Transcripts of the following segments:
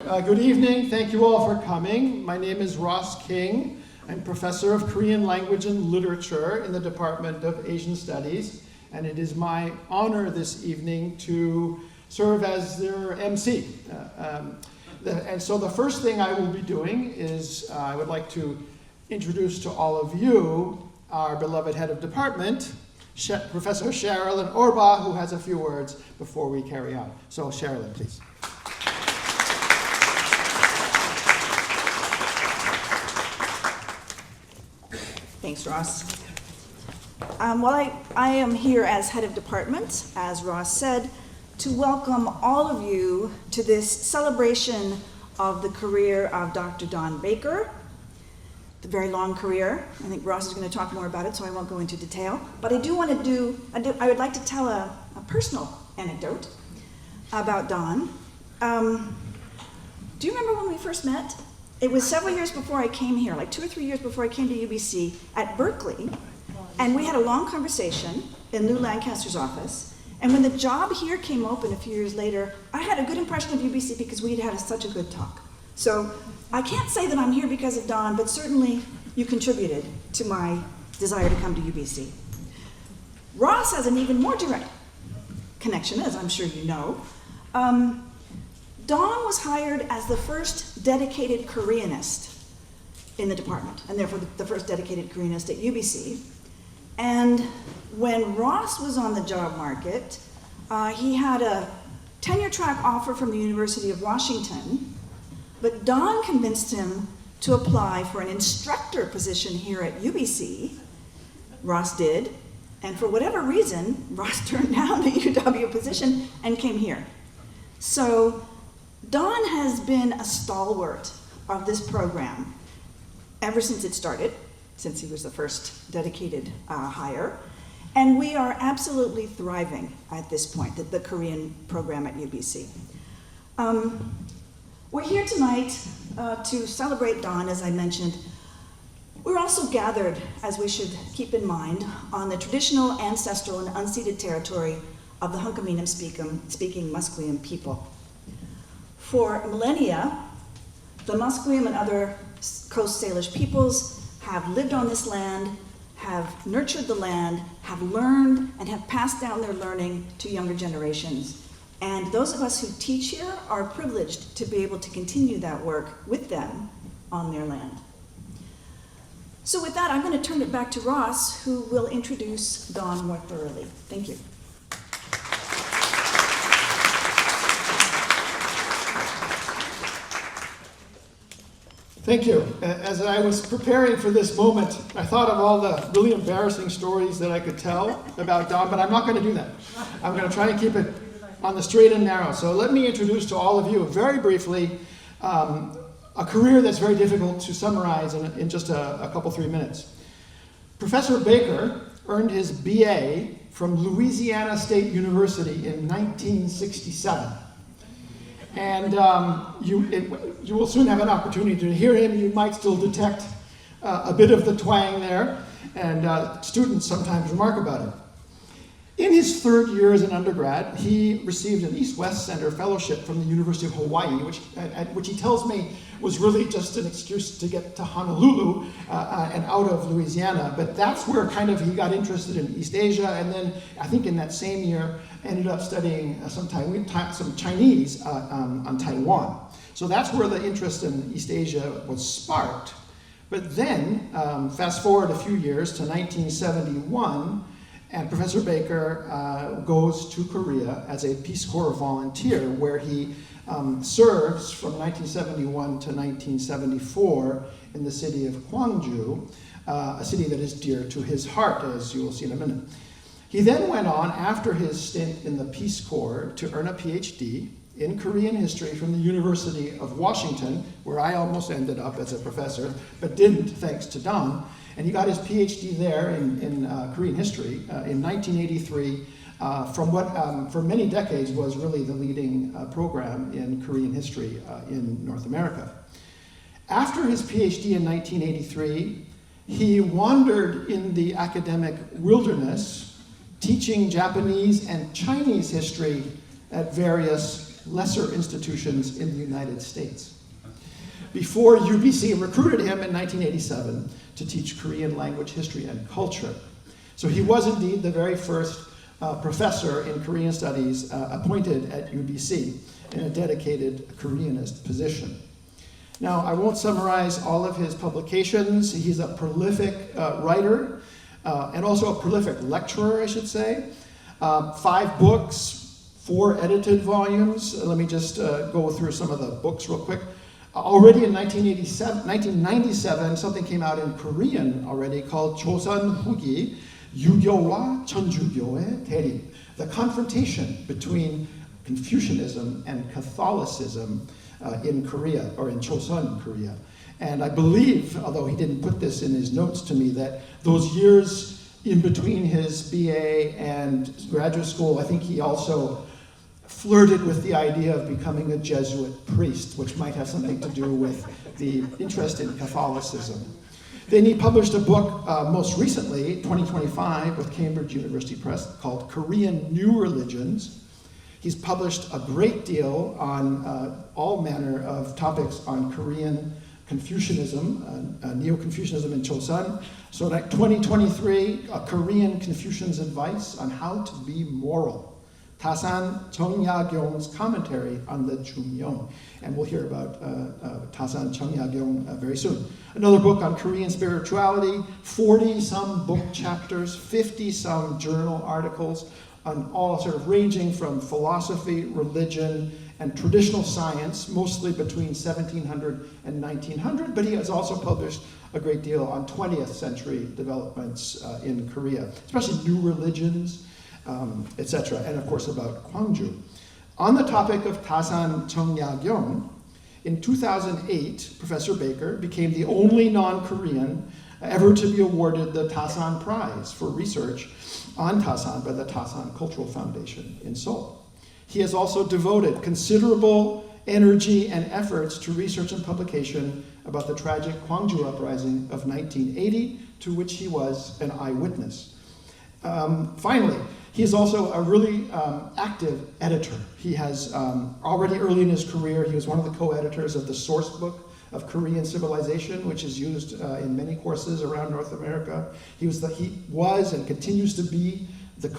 Good evening. Thank you all for coming. My name is Ross King. I'm professor of Korean language and literature in the Department of Asian Studies, and it is my honor this evening to serve as their MC. And so the first thing I will be doing is I would like to introduce to all of you our beloved head of department, Professor Sharalyn Orbaugh, who has a few words before we carry on. So Sharalyn, please. Thanks, Ross. Well, I am here as head of department, as Ross said, to welcome all of you to this celebration of the career of Dr. Don Baker, the very long career. I think Ross is going to talk more about it, so I won't go into detail. But I would like to tell a personal anecdote about Don. Do you remember when we first met? It was several years before I came here, like 2 or 3 years before I came to UBC at Berkeley, and we had a long conversation in Lou Lancaster's office. And when the job here came open a few years later, I had a good impression of UBC because we had such a good talk. So I can't say that I'm here because of Don, but certainly you contributed to my desire to come to UBC. Ross has an even more direct connection, as I'm sure you know. Don was hired as the first dedicated Koreanist in the department, and therefore the first dedicated Koreanist at UBC. And when Ross was on the job market, he had a tenure track offer from the University of Washington, but Don convinced him to apply for an instructor position here at UBC. Ross did, and for whatever reason, Ross turned down the UW position and came here. So Don has been a stalwart of this program ever since it started, since he was the first dedicated hire. And we are absolutely thriving at this point, the Korean program at UBC. We're here tonight to celebrate Don, as I mentioned. We're also gathered, as we should keep in mind, on the traditional, ancestral, and unceded territory of the Hunkaminam-speaking Musqueam people. For millennia, the Musqueam and other Coast Salish peoples have lived on this land, have nurtured the land, have learned, and have passed down their learning to younger generations. And those of us who teach here are privileged to be able to continue that work with them on their land. So with that, I'm going to turn it back to Ross, who will introduce Don more thoroughly. Thank you. Thank you. As I was preparing for this moment, I thought of all the really embarrassing stories that I could tell about Don, but I'm not going to do that. I'm going to try and keep it on the straight and narrow. So let me introduce to all of you very briefly a career that's very difficult to summarize in just a couple, 3 minutes. Professor Baker earned his BA from Louisiana State University in 1967. And you will soon have an opportunity to hear him. You might still detect a bit of the twang there, and students sometimes remark about it. In his 3rd year as an undergrad, he received an East-West Center fellowship from the University of Hawaii, which he tells me was really just an excuse to get to Honolulu and out of Louisiana. But that's where kind of he got interested in East Asia, and then I think in that same year ended up studying some Chinese on Taiwan. So that's where the interest in East Asia was sparked. But then, fast forward a few years to 1971, and Professor Baker goes to Korea as a Peace Corps volunteer, where he serves from 1971 to 1974 in the city of Gwangju, a city that is dear to his heart, as you will see in a minute. He then went on, after his stint in the Peace Corps, to earn a PhD in Korean history from the University of Washington, where I almost ended up as a professor, but didn't, thanks to Don. And he got his PhD there in Korean history in 1983 from what for many decades was really the leading program in Korean history in North America. After his PhD in 1983, he wandered in the academic wilderness, teaching Japanese and Chinese history at various lesser institutions in the United States. Before UBC recruited him in 1987 to teach Korean language, history, and culture. So he was indeed the very first professor in Korean studies appointed at UBC in a dedicated Koreanist position. Now, I won't summarize all of his publications. He's a prolific writer and also a prolific lecturer, I should say. 5 books, 4 edited volumes. Let me just go through some of the books real quick. Already in 1997, something came out in Korean already called Chosŏn 후기 유교와 천주교의 대립, the confrontation between Confucianism and Catholicism in Korea, or in Chosŏn, Korea. And I believe, although he didn't put this in his notes to me, that those years in between his BA and graduate school, I think he also flirted with the idea of becoming a Jesuit priest, which might have something to do with the interest in Catholicism. Then he published a book most recently, 2025, with Cambridge University Press called Korean New Religions. He's published a great deal on all manner of topics on Korean Confucianism, Neo-Confucianism in Chosŏn. So like 2023, Korean Confucian's advice on how to be moral. Tasan Chォng Yagyong's commentary on the Jumyong. And we'll hear about Tasan Chۆng Yagyong very soon. Another book on Korean spirituality, 40-some book chapters, 50-some journal articles on all sort of ranging from philosophy, religion, and traditional science, mostly between 1700 and 1900, but he has also published a great deal on 20th century developments in Korea, especially new religions, etc., and of course about Gwangju. On the topic of Tasan Chۆng Yagyong, in 2008, Professor Baker became the only non-Korean ever to be awarded the Tasan Prize for research on Tasan by the Tasan Cultural Foundation in Seoul. He has also devoted considerable energy and efforts to research and publication about the tragic Gwangju uprising of 1980, to which he was an eyewitness. Finally, he is also a really active editor. He has already early in his career, he was one of the co-editors of the source book of Korean civilization, which is used in many courses around North America. He was and continues to be the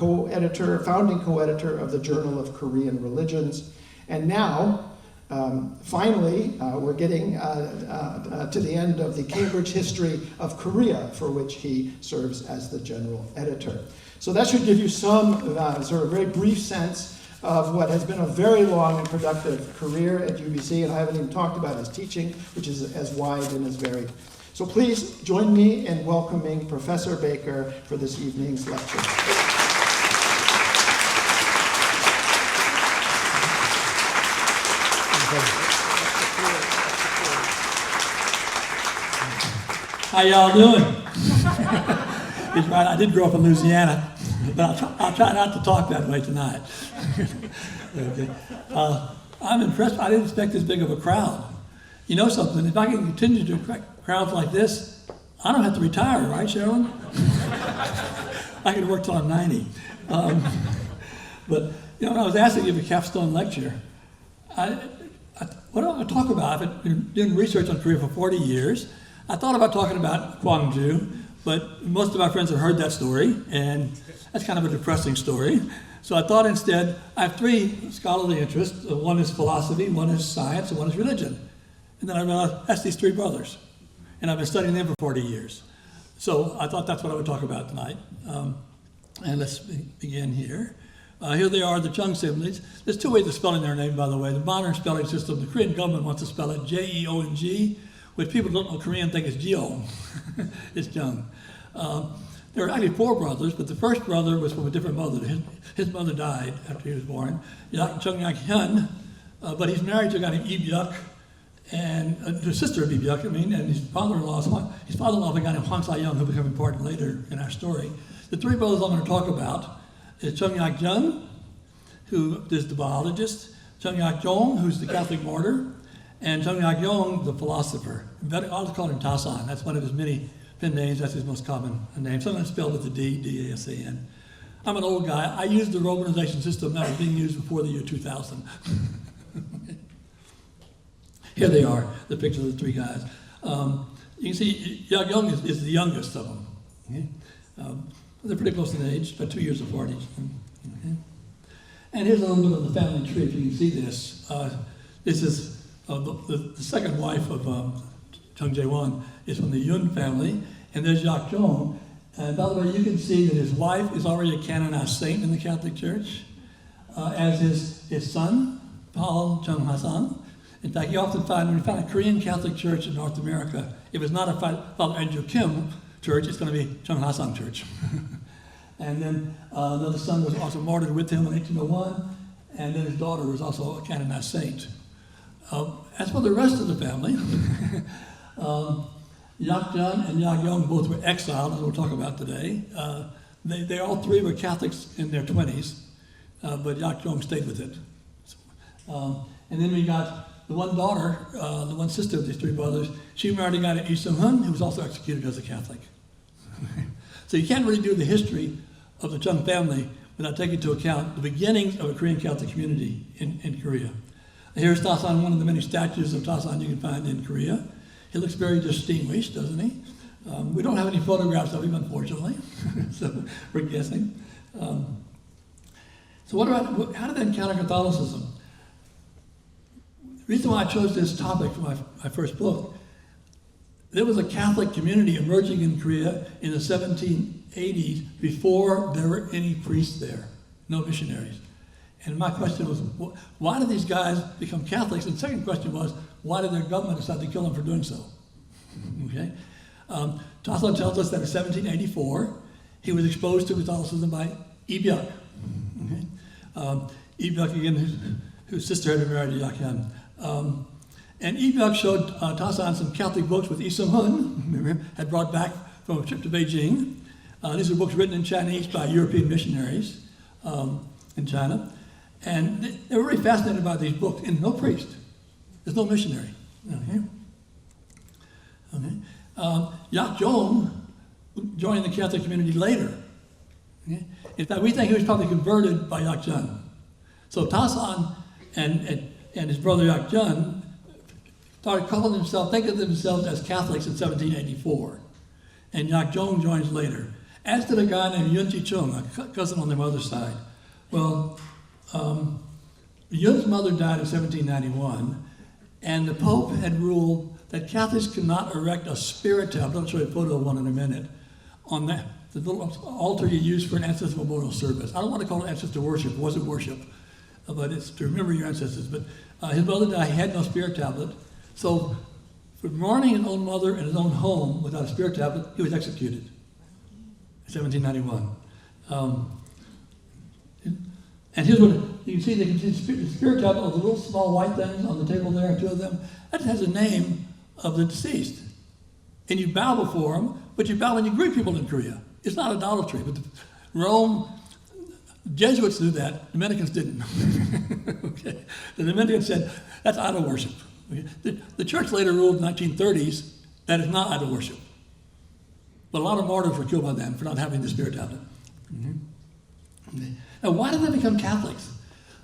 founding co-editor of the Journal of Korean Religions. And now, finally, we're getting to the end of the Cambridge History of Korea, for which he serves as the general editor. So that should give you some sort of very brief sense of what has been a very long and productive career at UBC, and I haven't even talked about his teaching, which is as wide and as varied. So please join me in welcoming Professor Baker for this evening's lecture. How y'all doing? He's right, I did grow up in Louisiana, but I'll try not to talk that way tonight. Okay. I'm impressed. I didn't expect this big of a crowd. You know something, if I can continue to attract crowds like this, I don't have to retire, right, Sharalyn? I could work till I'm 90. But, you know, when I was asked to give a capstone lecture, what do I want to talk about? I've been doing research on Korea for 40 years. I thought about talking about Gwangju, but most of my friends have heard that story, and that's kind of a depressing story. So I thought instead, I have 3 scholarly interests. One is philosophy, one is science, and one is religion. And then I realized that's these 3 brothers. And I've been studying them for 40 years. So I thought that's what I would talk about tonight. And let's begin here. Here they are, the Chŏng siblings. There's 2 ways of spelling their name, by the way. The modern spelling system, the Korean government wants to spell it Jeong, which people don't know Korean think is Jeong. It's Chۆng. There were actually 4 brothers, but the first brother was from a different mother. His mother died after he was born, Chۆng Yakchõn, but he's married to a guy named Ibyuk, and the sister of Ibyuk, and his father-in-law is a guy named Hwang Sa-young, who will become important later in our story. The 3 brothers I'm going to talk about is Chۆng Yakchõn, who is the biologist, Chۆng Yakchong, who's the Catholic martyr, and Chۆng Yagyong, the philosopher. I'll just call him Tasan. That's one of his many pen names. That's his most common name. Sometimes spelled with a D, D-A-S-A-N. I'm an old guy. I used the romanization system that was being used before the year 2000. Here they are, the picture of the three guys. You can see Yagyong is the youngest of them. Okay? They're pretty close in age, about 2 years apart each. Okay? And here's a little bit of the family tree, if you can see this. This is the second wife of Chŏng Yagyong is from the Yun family, and there's Yakchong. And by the way, you can see that his wife is already a canonized saint in the Catholic Church, as is his son, Paul Chŏng Tasan. In fact, you often find, when you find a Korean Catholic church in North America, if it's not a Father Andrew Kim church, it's going to be Chŏng Tasan Church. And then another son was also martyred with him in 1801, and then his daughter was also a canonized saint. As for the rest of the family, Yakchọn and Yagyong both were exiled, as we'll talk about today. They all three were Catholics in their 20s, but Yakchong stayed with it. And then we got the one daughter, the one sister of these three brothers. She married a guy named Chosŏn, who was also executed as a Catholic. So you can't really do the history of the Chŏng family without taking into account the beginnings of a Korean Catholic community in Korea. Here's Tasan, one of the many statues of Tasan you can find in Korea. He looks very distinguished, doesn't he? We don't have any photographs of him, unfortunately, so we're guessing. So how did they encounter Catholicism? The reason why I chose this topic for my first book, there was a Catholic community emerging in Korea in the 1780s before there were any priests there, no missionaries. And my question was, why did these guys become Catholics? And the second question was, why did their government decide to kill them for doing so? Okay. Tasan tells us that in 1784, he was exposed to Catholicism by Ibyuk. Okay. Ibyuk, again, whose sister had been married to Yakyan. And Ibyuk showed Tasan some Catholic books with Isum-hun, had brought back from a trip to Beijing. These are books written in Chinese by European missionaries in China. And they were really fascinated by these books, and no priest. There's no missionary. Okay. Okay. Yakchong joined the Catholic community later. Okay. In fact, we think he was probably converted by Yakchọn. So Tasan and his brother Yakchọn started calling themselves, thinking of themselves as Catholics in 1784. And Yakchong joins later. As did a guy named Yun Chi-chung, a cousin on their mother's side. Well, Yun's mother died in 1791, and the Pope had ruled that Catholics could not erect a spirit tablet, I'll show you a photo of one in a minute, on the little altar you use for an ancestor memorial service. I don't want to call it ancestor worship, it wasn't worship, but it's to remember your ancestors. But his mother died, he had no spirit tablet, so for mourning his own mother in his own home without a spirit tablet, he was executed in 1791. And here's what you can see: the spirit tablet of the little small white things on the table there, two of them. That has a name of the deceased, and you bow before them. But you bow when you greet people in Korea. It's not idolatry. But Rome, Jesuits knew that. Dominicans didn't. Okay, the Dominicans said that's idol worship. Okay? The church later ruled in the 1930s that is not idol worship. But a lot of martyrs were killed by them for not having the spirit tablet. Mm-hmm. Okay. Now, why did they become Catholics?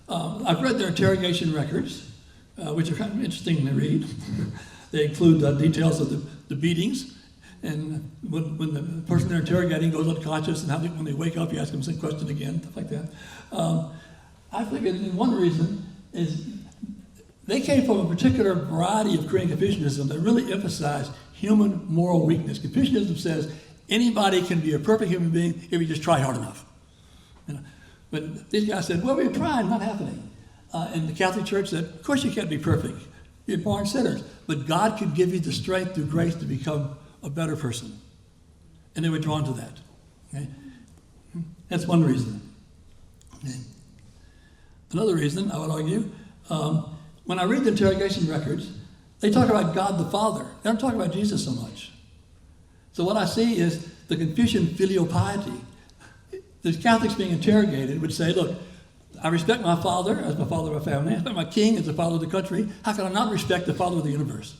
I've read their interrogation records, which are kind of interesting to read. They include details of the beatings, and when the person they're interrogating goes unconscious, and when they wake up, you ask them the same question again, stuff like that. I think one reason is they came from a particular variety of Korean Confucianism that really emphasized human moral weakness. Confucianism says anybody can be a perfect human being if you just try hard enough. You know? But these guys said, well, we're trying, not happening. And the Catholic Church said, of course you can't be perfect. You're born sinners. But God can give you the strength through grace to become a better person. And they were drawn to that. Okay? That's one reason. Okay. Another reason, I would argue, when I read the interrogation records, they talk about God the Father. They don't talk about Jesus so much. So what I see is the Confucian filial piety. The Catholics being interrogated would say, look, I respect my father as my father of my family. I respect my king as the father of the country. How can I not respect the father of the universe?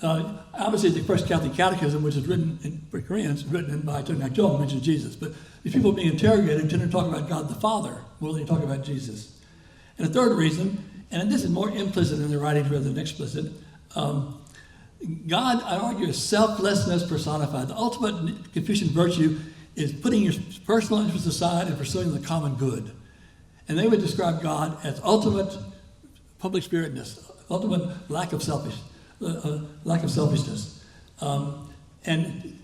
Obviously, the first Catholic catechism, which is written for Koreans, written by Chång Yakchong, mentions Jesus. But these people being interrogated tend to talk about God the Father more than they talk about Jesus. And the third reason, and this is more implicit in the writings rather than explicit, God, I argue, is selflessness personified. The ultimate Confucian virtue is putting your personal interests aside and pursuing the common good. And they would describe God as ultimate public spiritedness, ultimate lack of selfishness. And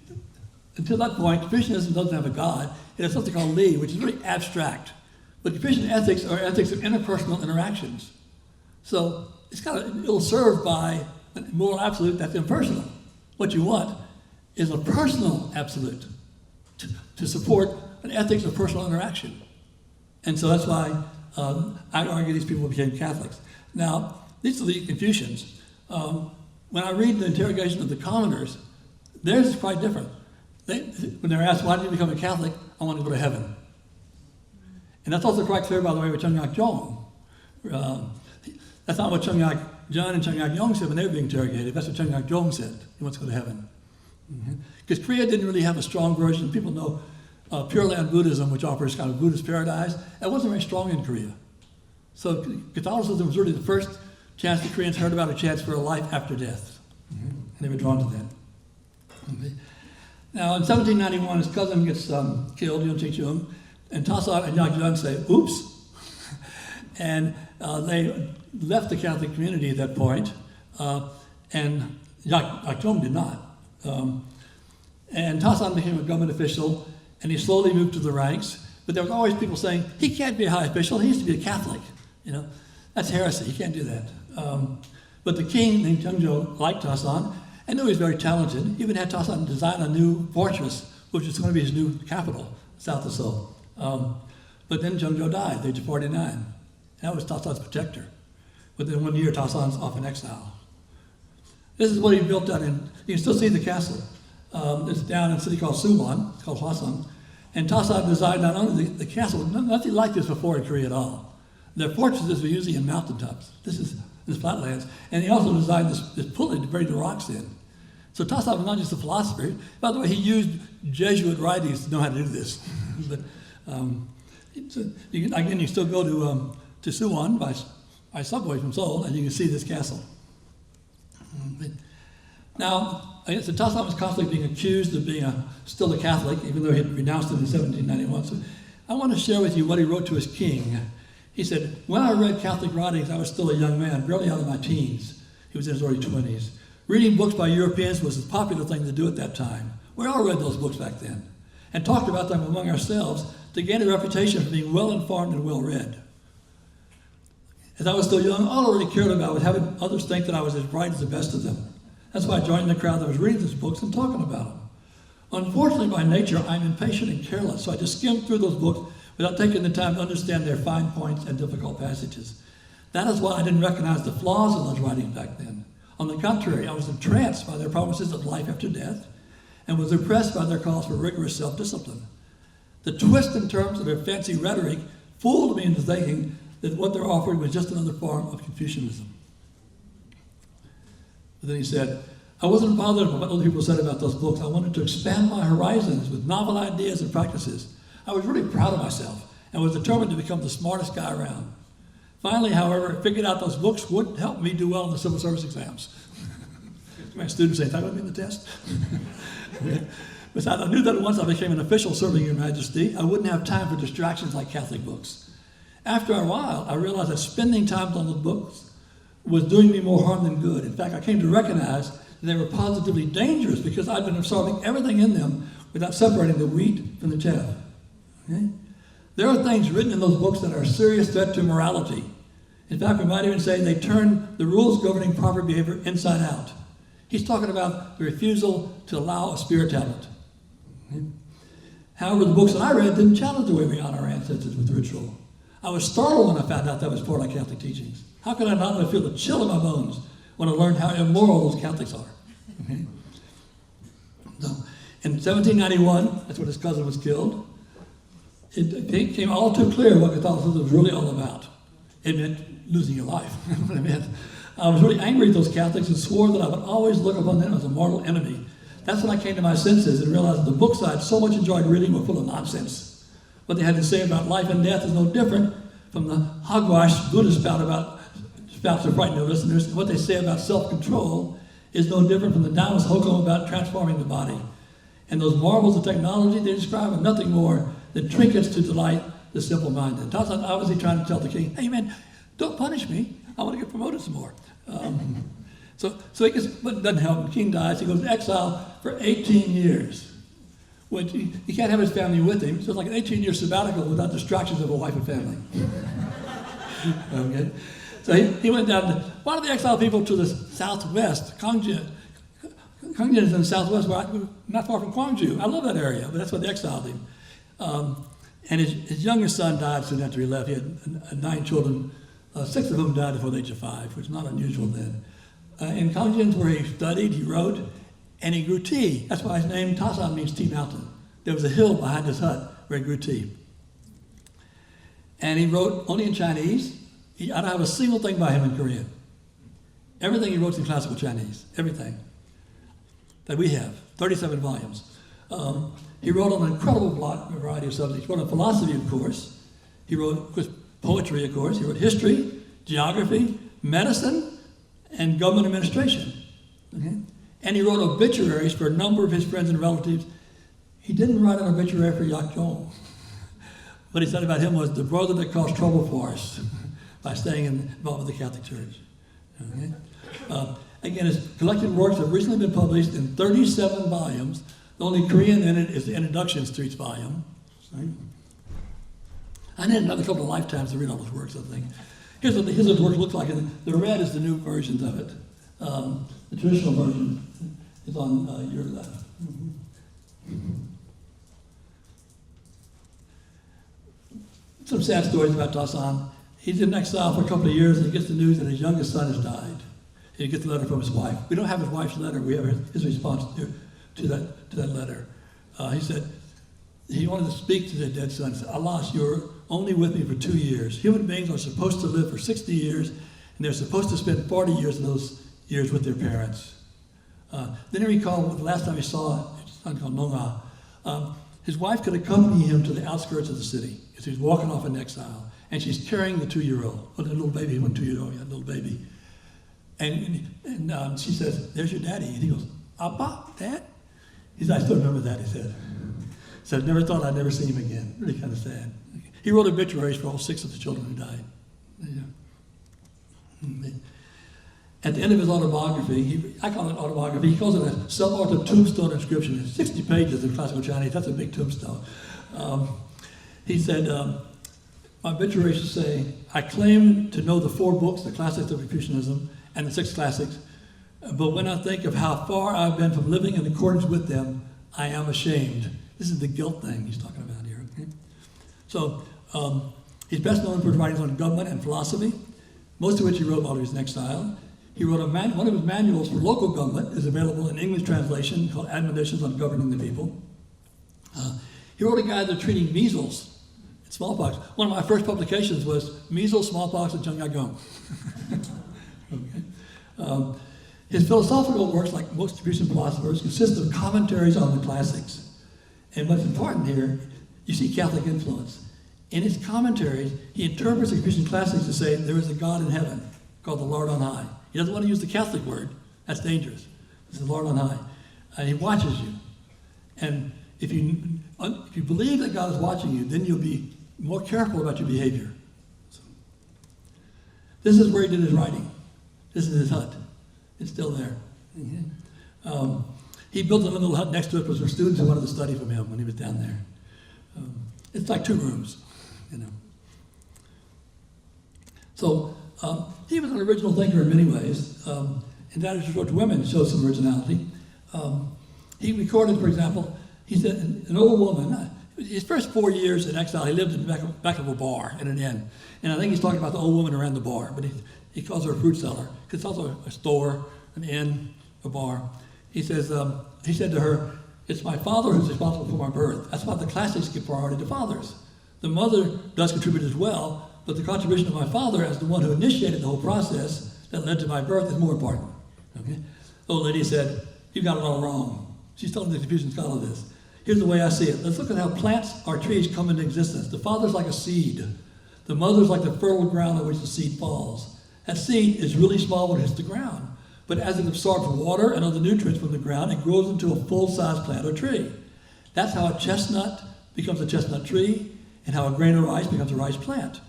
until that point, Confucianism doesn't have a God. It has something called Li, which is really abstract. But Confucian ethics are ethics of interpersonal interactions. So it's kind of ill-served by a moral absolute that's impersonal. What you want is a personal absolute to support an ethics of personal interaction. And so that's why I argue these people became Catholics. Now, these are the Confucians. When I read the interrogation of the commoners, theirs is quite different. When they're asked, why did you become a Catholic? I want to go to heaven. And that's also quite clear, by the way, with Chォng Yakchong. That's not what Chォng Yagyong and Chォng Yagyong said when they were being interrogated. That's what Chォng Yakchong said. He wants to go to heaven. Because Korea didn't really have a strong version. People know Pure Land Buddhism, which offers kind of Buddhist paradise. That wasn't very strong in Korea. So Catholicism was really the first chance the Koreans heard about a chance for a life after death. And they were drawn to that. Now, in 1791, his cousin gets killed, Chŏng and Tasan and Yakchọn say, oops. And they left the Catholic community at that point, and Yakchọn did not. And Tasan became a government official, and he slowly moved to the ranks, but there was always people saying, he can't be a high official, he used to be a Catholic. That's heresy, he can't do that. But the king, named Chŏng Yagyong, liked Tasan, and knew he was very talented. He even had Tasan design a new fortress, which was going to be his new capital, south of Seoul. But then Chۆng Yagyong died at the age of 49. That was Tasan's protector. Within 1 year, Tasan's off in exile. This is what he built down in, you can still see the castle. It's down in a city called Suwon, it's called Chosån. And Tasan designed not only the castle, nothing like this before in Korea at all. Their fortresses were usually in mountaintops. This is flatlands. And he also designed this pulley to bury the rocks in. So Tasan was not just a philosopher. By the way, he used Jesuit writings to know how to do this. But you still go to Suwon by subway from Seoul, and you can see this castle. Now, I guess Tasan was constantly being accused of being still a Catholic, even though he had renounced it in 1791. So I want to share with you what he wrote to his king. He said, when I read Catholic writings, I was still a young man, barely out of my teens. He was in his early 20s. Reading books by Europeans was a popular thing to do at that time. We all read those books back then and talked about them among ourselves to gain a reputation for being well-informed and well-read. As I was still young, all I really cared about was having others think that I was as bright as the best of them. That's why I joined the crowd that was reading these books and talking about them. Unfortunately, by nature, I'm impatient and careless, so I just skimmed through those books without taking the time to understand their fine points and difficult passages. That is why I didn't recognize the flaws in those writings back then. On the contrary, I was entranced by their promises of life after death and was impressed by their calls for rigorous self-discipline. The twist in terms of their fancy rhetoric fooled me into thinking that what they're offering was just another form of Confucianism. But then he said, I wasn't bothered by what other people said about those books. I wanted to expand my horizons with novel ideas and practices. I was really proud of myself and was determined to become the smartest guy around. Finally, however, I figured out those books wouldn't help me do well in the civil service exams. My students say, is that going to be in the test? Besides, I knew that once I became an official serving Your Majesty, I wouldn't have time for distractions like Catholic books. After a while, I realized that spending time on the books was doing me more harm than good. In fact, I came to recognize that they were positively dangerous because I'd been absorbing everything in them without separating the wheat from the chaff. Okay? There are things written in those books that are a serious threat to morality. In fact, we might even say they turn the rules governing proper behavior inside out. He's talking about the refusal to allow a spirit talent. Okay? However, the books that I read didn't challenge the way we honor our ancestors with ritual. I was startled when I found out that was part of Catholic teachings. How could I not feel the chill in my bones when I learned how immoral those Catholics are? Okay? So, in 1791, that's when his cousin was killed, it became all too clear what Catholicism was really all about. It meant losing your life. That's what it meant. I was really angry at those Catholics and swore that I would always look upon them as a mortal enemy. That's when I came to my senses and realized that the books I'd so much enjoyed reading were full of nonsense. What they had to say about life and death is no different from the hogwash Buddhists spouts to frighten their listeners. What they say about self-control is no different from the Taoist hokum about transforming the body. And those marvels of technology they describe are nothing more than trinkets to delight the simple-minded. Tasan obviously trying to tell the king, hey man, don't punish me. I want to get promoted some more. So he gets, but it doesn't help. The king dies. He goes to exile for 18 years. Which he can't have his family with him. So it's like an 18-year sabbatical without distractions of a wife and family. Okay? So he went down to, one of the exiled people to the southwest, Chォng Yagyong is in the southwest, not far from Gwangju. I love that area, but that's where they exiled him. And his youngest son died soon after he left. He had 9 children, 6 of whom died before the age of 5, which is not unusual then. In Chォng Yagyong, where he studied, he wrote, and he grew tea. That's why his name, Tasan, means tea mountain. There was a hill behind his hut where he grew tea. And he wrote only in Chinese. I don't have a single thing by him in Korean. Everything he wrote is in classical Chinese, everything that we have, 37 volumes. He wrote on an incredible variety of subjects. He wrote on philosophy, of course. He wrote poetry, of course. He wrote history, geography, medicine, and government administration. Okay? And he wrote obituaries for a number of his friends and relatives. He didn't write an obituary for Yakchong. What he said about him was the brother that caused trouble for us by staying involved with the Catholic Church. Okay? Again, his collected works have recently been published in 37 volumes. The only Korean in it is the introductions to each volume. Right? I need another couple of lifetimes to read all his works, I think. Here's what his work looks like. And the red is the new versions of it. The traditional version is on your left. Some sad stories about Tasan. He's in exile for a couple of years and he gets the news that his youngest son has died. And he gets a letter from his wife. We don't have his wife's letter. We have his response to that letter. He said he wanted to speak to the dead son. He said, Alas, you're only with me for 2 years. Human beings are supposed to live for 60 years and they're supposed to spend 40 years of those years with their parents. Then he recalled the last time he saw his son called Nonga. His wife could accompany him to the outskirts of the city as he was walking off in exile. And she's carrying the 2-year-old, a little baby, he wasn't 2-year-old yet, a little baby. And she says, there's your daddy. And he goes, Appa, Dad? He said, I still remember that, he said. He said, never thought I'd never see him again. Really kind of sad. He wrote obituaries for all 6 of the children who died. Yeah. At the end of his autobiography, I call it autobiography, he calls it a self-authored tombstone inscription. It's 60 pages in classical Chinese. That's a big tombstone. He said, my obituary should say, I claim to know the 4 books, the classics of Confucianism, and the 6 classics, but when I think of how far I've been from living in accordance with them, I am ashamed. This is the guilt thing he's talking about here. Okay? So he's best known for his writings on government and philosophy, most of which he wrote while he was in exile. He wrote one of his manuals for local government is available in English translation called Admonitions on Governing the People. He wrote a guide to treating measles and smallpox. One of my first publications was Measles, Smallpox, and Chۆng Yagyong. Okay. His philosophical works, like most Confucian philosophers, consist of commentaries on the classics. And what's important here, you see Catholic influence. In his commentaries, he interprets the Confucian classics to say there is a God in heaven called the Lord on high. He doesn't want to use the Catholic word. That's dangerous. It's the Lord on high. And he watches you. And if you believe that God is watching you, then you'll be more careful about your behavior. So, this is where he did his writing. This is his hut. It's still there. Mm-hmm. He built a little hut next to it because there were students who wanted to study from him when he was down there. It's like 2 rooms, you know. So he was an original thinker in many ways, and that is to women shows some originality. He recorded, for example, he said an old woman, his first 4 years in exile, he lived in the back of a bar in an inn. And I think he's talking about the old woman around the bar, but he calls her a fruit seller, because it's also a store, an inn, a bar. He says, he said to her, it's my father who's responsible for my birth. That's why the classics give priority to fathers. The mother does contribute as well, but the contribution of my father as the one who initiated the whole process that led to my birth is more important. Okay? The old lady said, you got it all wrong. She's telling the Confucian scholar this. Here's the way I see it. Let's look at how plants or trees come into existence. The father's like a seed. The mother is like the fertile ground on which the seed falls. That seed is really small when it hits the ground, but as it absorbs water and other nutrients from the ground, it grows into a full-size plant or tree. That's how a chestnut becomes a chestnut tree, and how a grain of rice becomes a rice plant.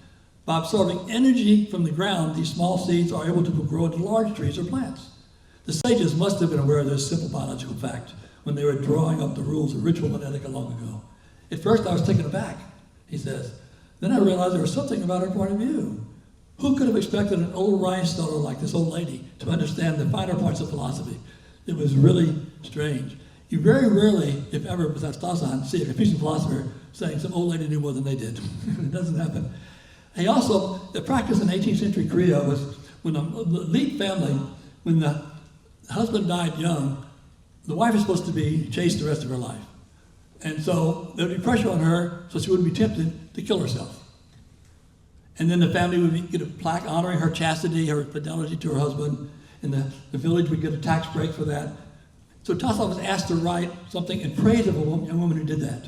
By absorbing energy from the ground, these small seeds are able to grow into large trees or plants. The sages must have been aware of this simple biological fact when they were drawing up the rules of ritual and etiquette long ago. At first I was taken aback, he says. Then I realized there was something about her point of view. Who could have expected an old rhinestone like this old lady to understand the finer points of philosophy? It was really strange. You very rarely, if ever, besides Tasan, see a Confucian philosopher saying some old lady knew more than they did. It doesn't happen. He also, the practice in 18th century Korea was when the elite family, when the husband died young, the wife is supposed to be chaste the rest of her life. And so there would be pressure on her so she wouldn't be tempted to kill herself. And then the family would get a plaque honoring her chastity, her fidelity to her husband, and the village would get a tax break for that. So Tasan was asked to write something in praise of a young woman who did that.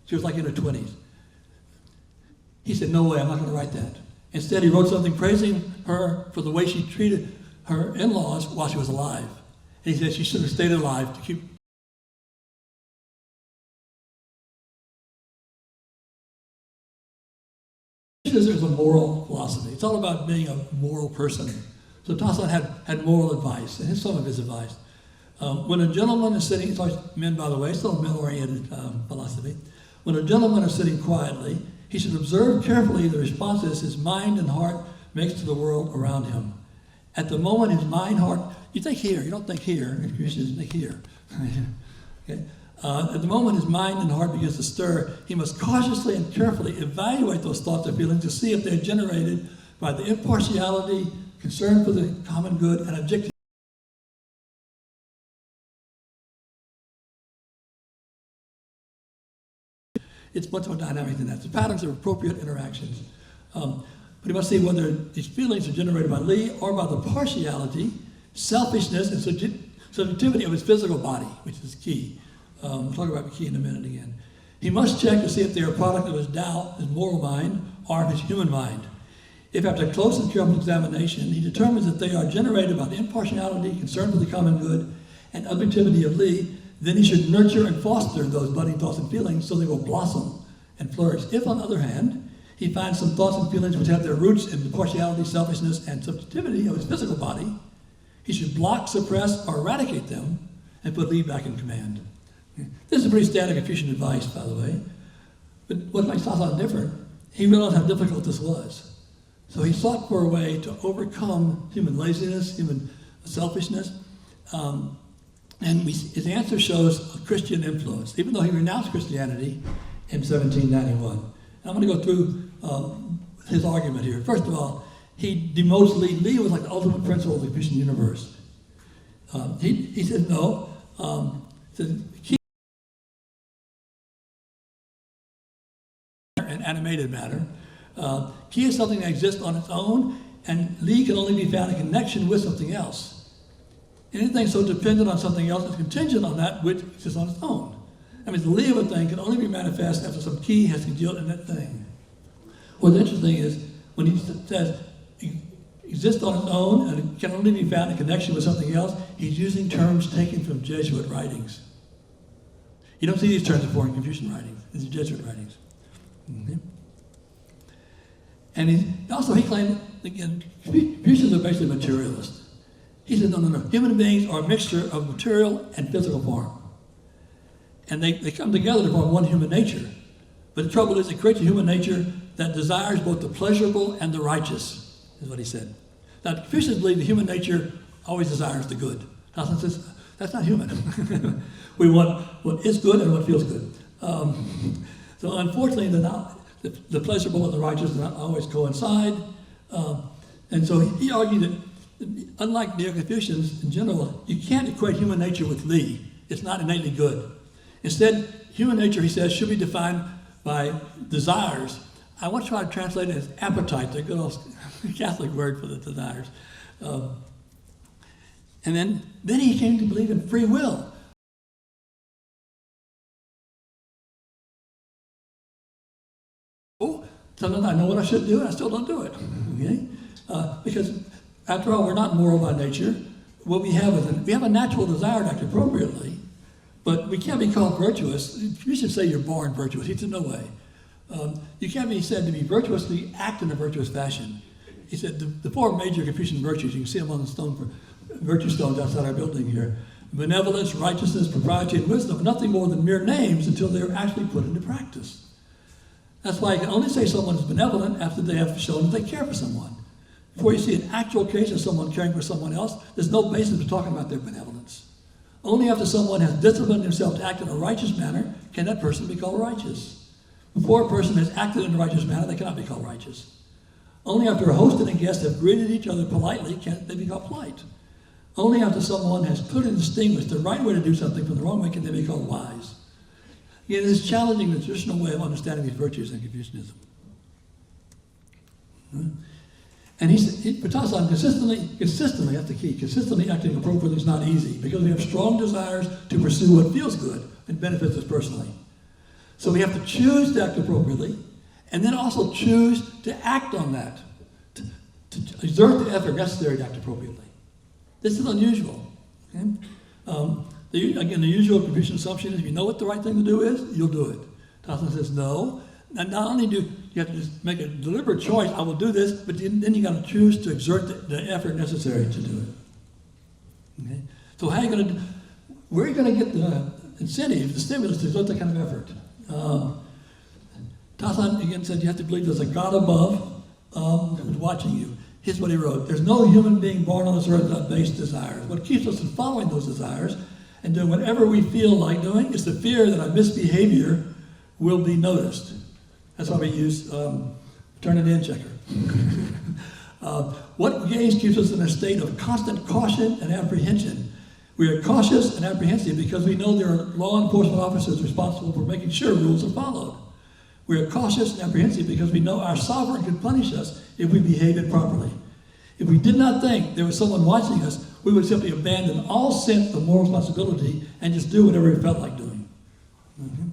She was like in her 20s. He said, no way, I'm not going to write that. Instead, he wrote something praising her for the way she treated her in-laws while she was alive. And he said she should have stayed alive to keep. This is a moral philosophy. It's all about being a moral person. So Tasan had moral advice, and here's some of his advice. When a gentleman is sitting, it's always men, by the way, it's still a male-oriented philosophy. When a gentleman is sitting quietly, he should observe carefully the responses his mind and heart makes to the world around him. At the moment his mind, heart, you think here, you don't think here, you should think here. Okay? At the moment his mind and heart begins to stir, he must cautiously and carefully evaluate those thoughts or feelings to see if they're generated by the impartiality, concern for the common good, and objective. It's much more dynamic than that. The patterns of appropriate interactions. But you must see whether these feelings are generated by Li or by the partiality, selfishness, and subjectivity of his physical body, which is key. We'll talk about the key in a minute again. He must check to see if they are a product of his Tao, his moral mind, or of his human mind. If after close and careful examination, he determines that they are generated by the impartiality, concern for the common good, and objectivity of Li, then he should nurture and foster those budding thoughts and feelings so they will blossom and flourish. If, on the other hand, he finds some thoughts and feelings which have their roots in the partiality, selfishness, and subjectivity of his physical body, he should block, suppress, or eradicate them and put Li back in command. This is pretty standard Confucian advice, by the way. But what makes Tasan different, he realized how difficult this was. So he sought for a way to overcome human laziness, human selfishness, and his answer shows a Christian influence, even though he renounced Christianity in 1791. And I'm going to go through his argument here. First of all, he demotes Li. Li was like the ultimate principle of the Confucian universe. He said no. Key and animated matter. Key is something that exists on its own, and Li can only be found in connection with something else. Anything so dependent on something else is contingent on that which exists on its own. That means the Li of a thing can only be manifest after some key has congealed in that thing. What's interesting is when he says it exists on its own and it can only be found in connection with something else, he's using terms taken from Jesuit writings. You don't see these terms before in Confucian writings. These are Jesuit writings. Mm-hmm. And he claimed, again, Confucians are basically materialists. He said, no. Human beings are a mixture of material and physical form. And they come together to form one human nature. But the trouble is it creates a human nature that desires both the pleasurable and the righteous, is what he said. Now, Confucians believe the human nature always desires the good. Tasan says, that's not human. We want what is good and what feels good. So unfortunately, the pleasurable and the righteous do not always coincide. And so he argued that unlike Neo-Confucians in general, you can't equate human nature with Li. It's not innately good. Instead, human nature, he says, should be defined by desires. I want to try to translate it as appetite, the good old Catholic word for the desires. And then he came to believe in free will. Sometimes I know what I should do, and I still don't do it. Okay? Because, after all, we're not moral by nature. What we have is we have a natural desire to act appropriately, but we can't be called virtuous. You should say you're born virtuous. He said, no way. You can't be said to be virtuous to act in a virtuous fashion. He said the four major Confucian virtues, you can see them on the virtue stones outside our building here. Benevolence, righteousness, propriety, and wisdom, nothing more than mere names until they're actually put into practice. That's why I can only say someone is benevolent after they have shown that they care for someone. Before you see an actual case of someone caring for someone else, there's no basis for talking about their benevolence. Only after someone has disciplined himself to act in a righteous manner can that person be called righteous. Before a person has acted in a righteous manner, they cannot be called righteous. Only after a host and a guest have greeted each other politely can they be called polite. Only after someone has clearly distinguished the right way to do something from the wrong way can they be called wise. It is challenging the traditional way of understanding these virtues in Confucianism. And for Tasan, consistently, that's the key, consistently acting appropriately is not easy because we have strong desires to pursue what feels good and benefits us personally. So we have to choose to act appropriately and then also choose to act on that, to exert the effort necessary to act appropriately. This is unusual. Okay? Again, the usual Confucian assumption is if you know what the right thing to do is, you'll do it. Tasan says no. And not only do you have to just make a deliberate choice, I will do this, but then you got to choose to exert the effort necessary to do it. Okay? So how are you going to where are you going to get the incentive, the stimulus to exert that kind of effort? Tasan again said you have to believe there's a God above who's watching you. Here's what he wrote. There's no human being born on this earth without base desires. What keeps us from following those desires and doing whatever we feel like doing is the fear that our misbehavior will be noticed. That's why we use turn it in checker. What gains keeps us in a state of constant caution and apprehension? We are cautious and apprehensive because we know there are law enforcement officers responsible for making sure rules are followed. We are cautious and apprehensive because we know our sovereign can punish us if we behave improperly. If we did not think there was someone watching us, we would simply abandon all sense of moral responsibility and just do whatever we felt like doing. Mm-hmm.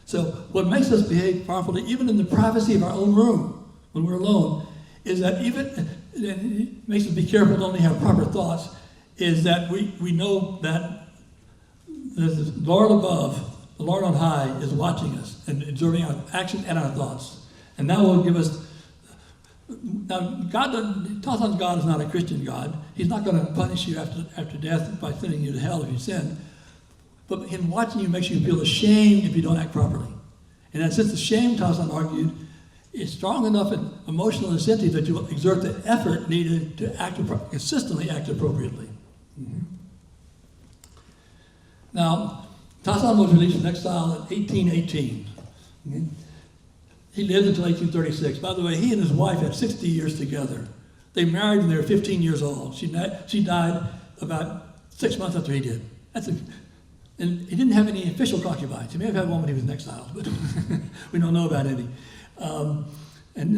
So what makes us behave properly, even in the privacy of our own room, when we're alone, is that it makes us be careful to only have proper thoughts, is that we know that the Lord above, the Lord on high, is watching us and observing our actions and our thoughts. And that will give us. Now, Tasan's God is not a Christian God. He's not going to punish you after death by sending you to hell if you sin. But him watching you makes you feel ashamed if you don't act properly. And since the shame, Tasan argued, is strong enough an emotional incentive that you will exert the effort needed to consistently act appropriately. Mm-hmm. Now, Tasan was released from exile in 1818. Mm-hmm. He lived until 1836. By the way, he and his wife had 60 years together. They married when they were 15 years old. She died about 6 months after he did. And he didn't have any official concubines. He may have had one when he was in exile, but we don't know about any. And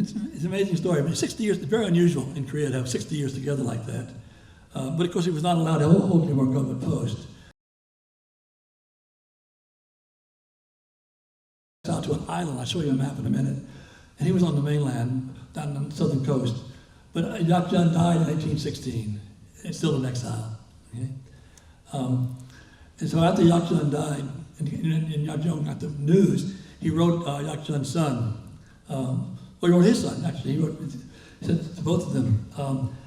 it's an amazing story. I mean, 60 years is very unusual in Korea to have 60 years together like that. But of course, he was not allowed to hold any more government post. Out to an island. I'll show you a map in a minute. And he was on the mainland, down on the southern coast. But Yakchån died in 1816. It's still in exile. Okay? And so after Yakchån died, and Yagyong got the news, he wrote Yakchån's son. He wrote his son, actually. He said to both of them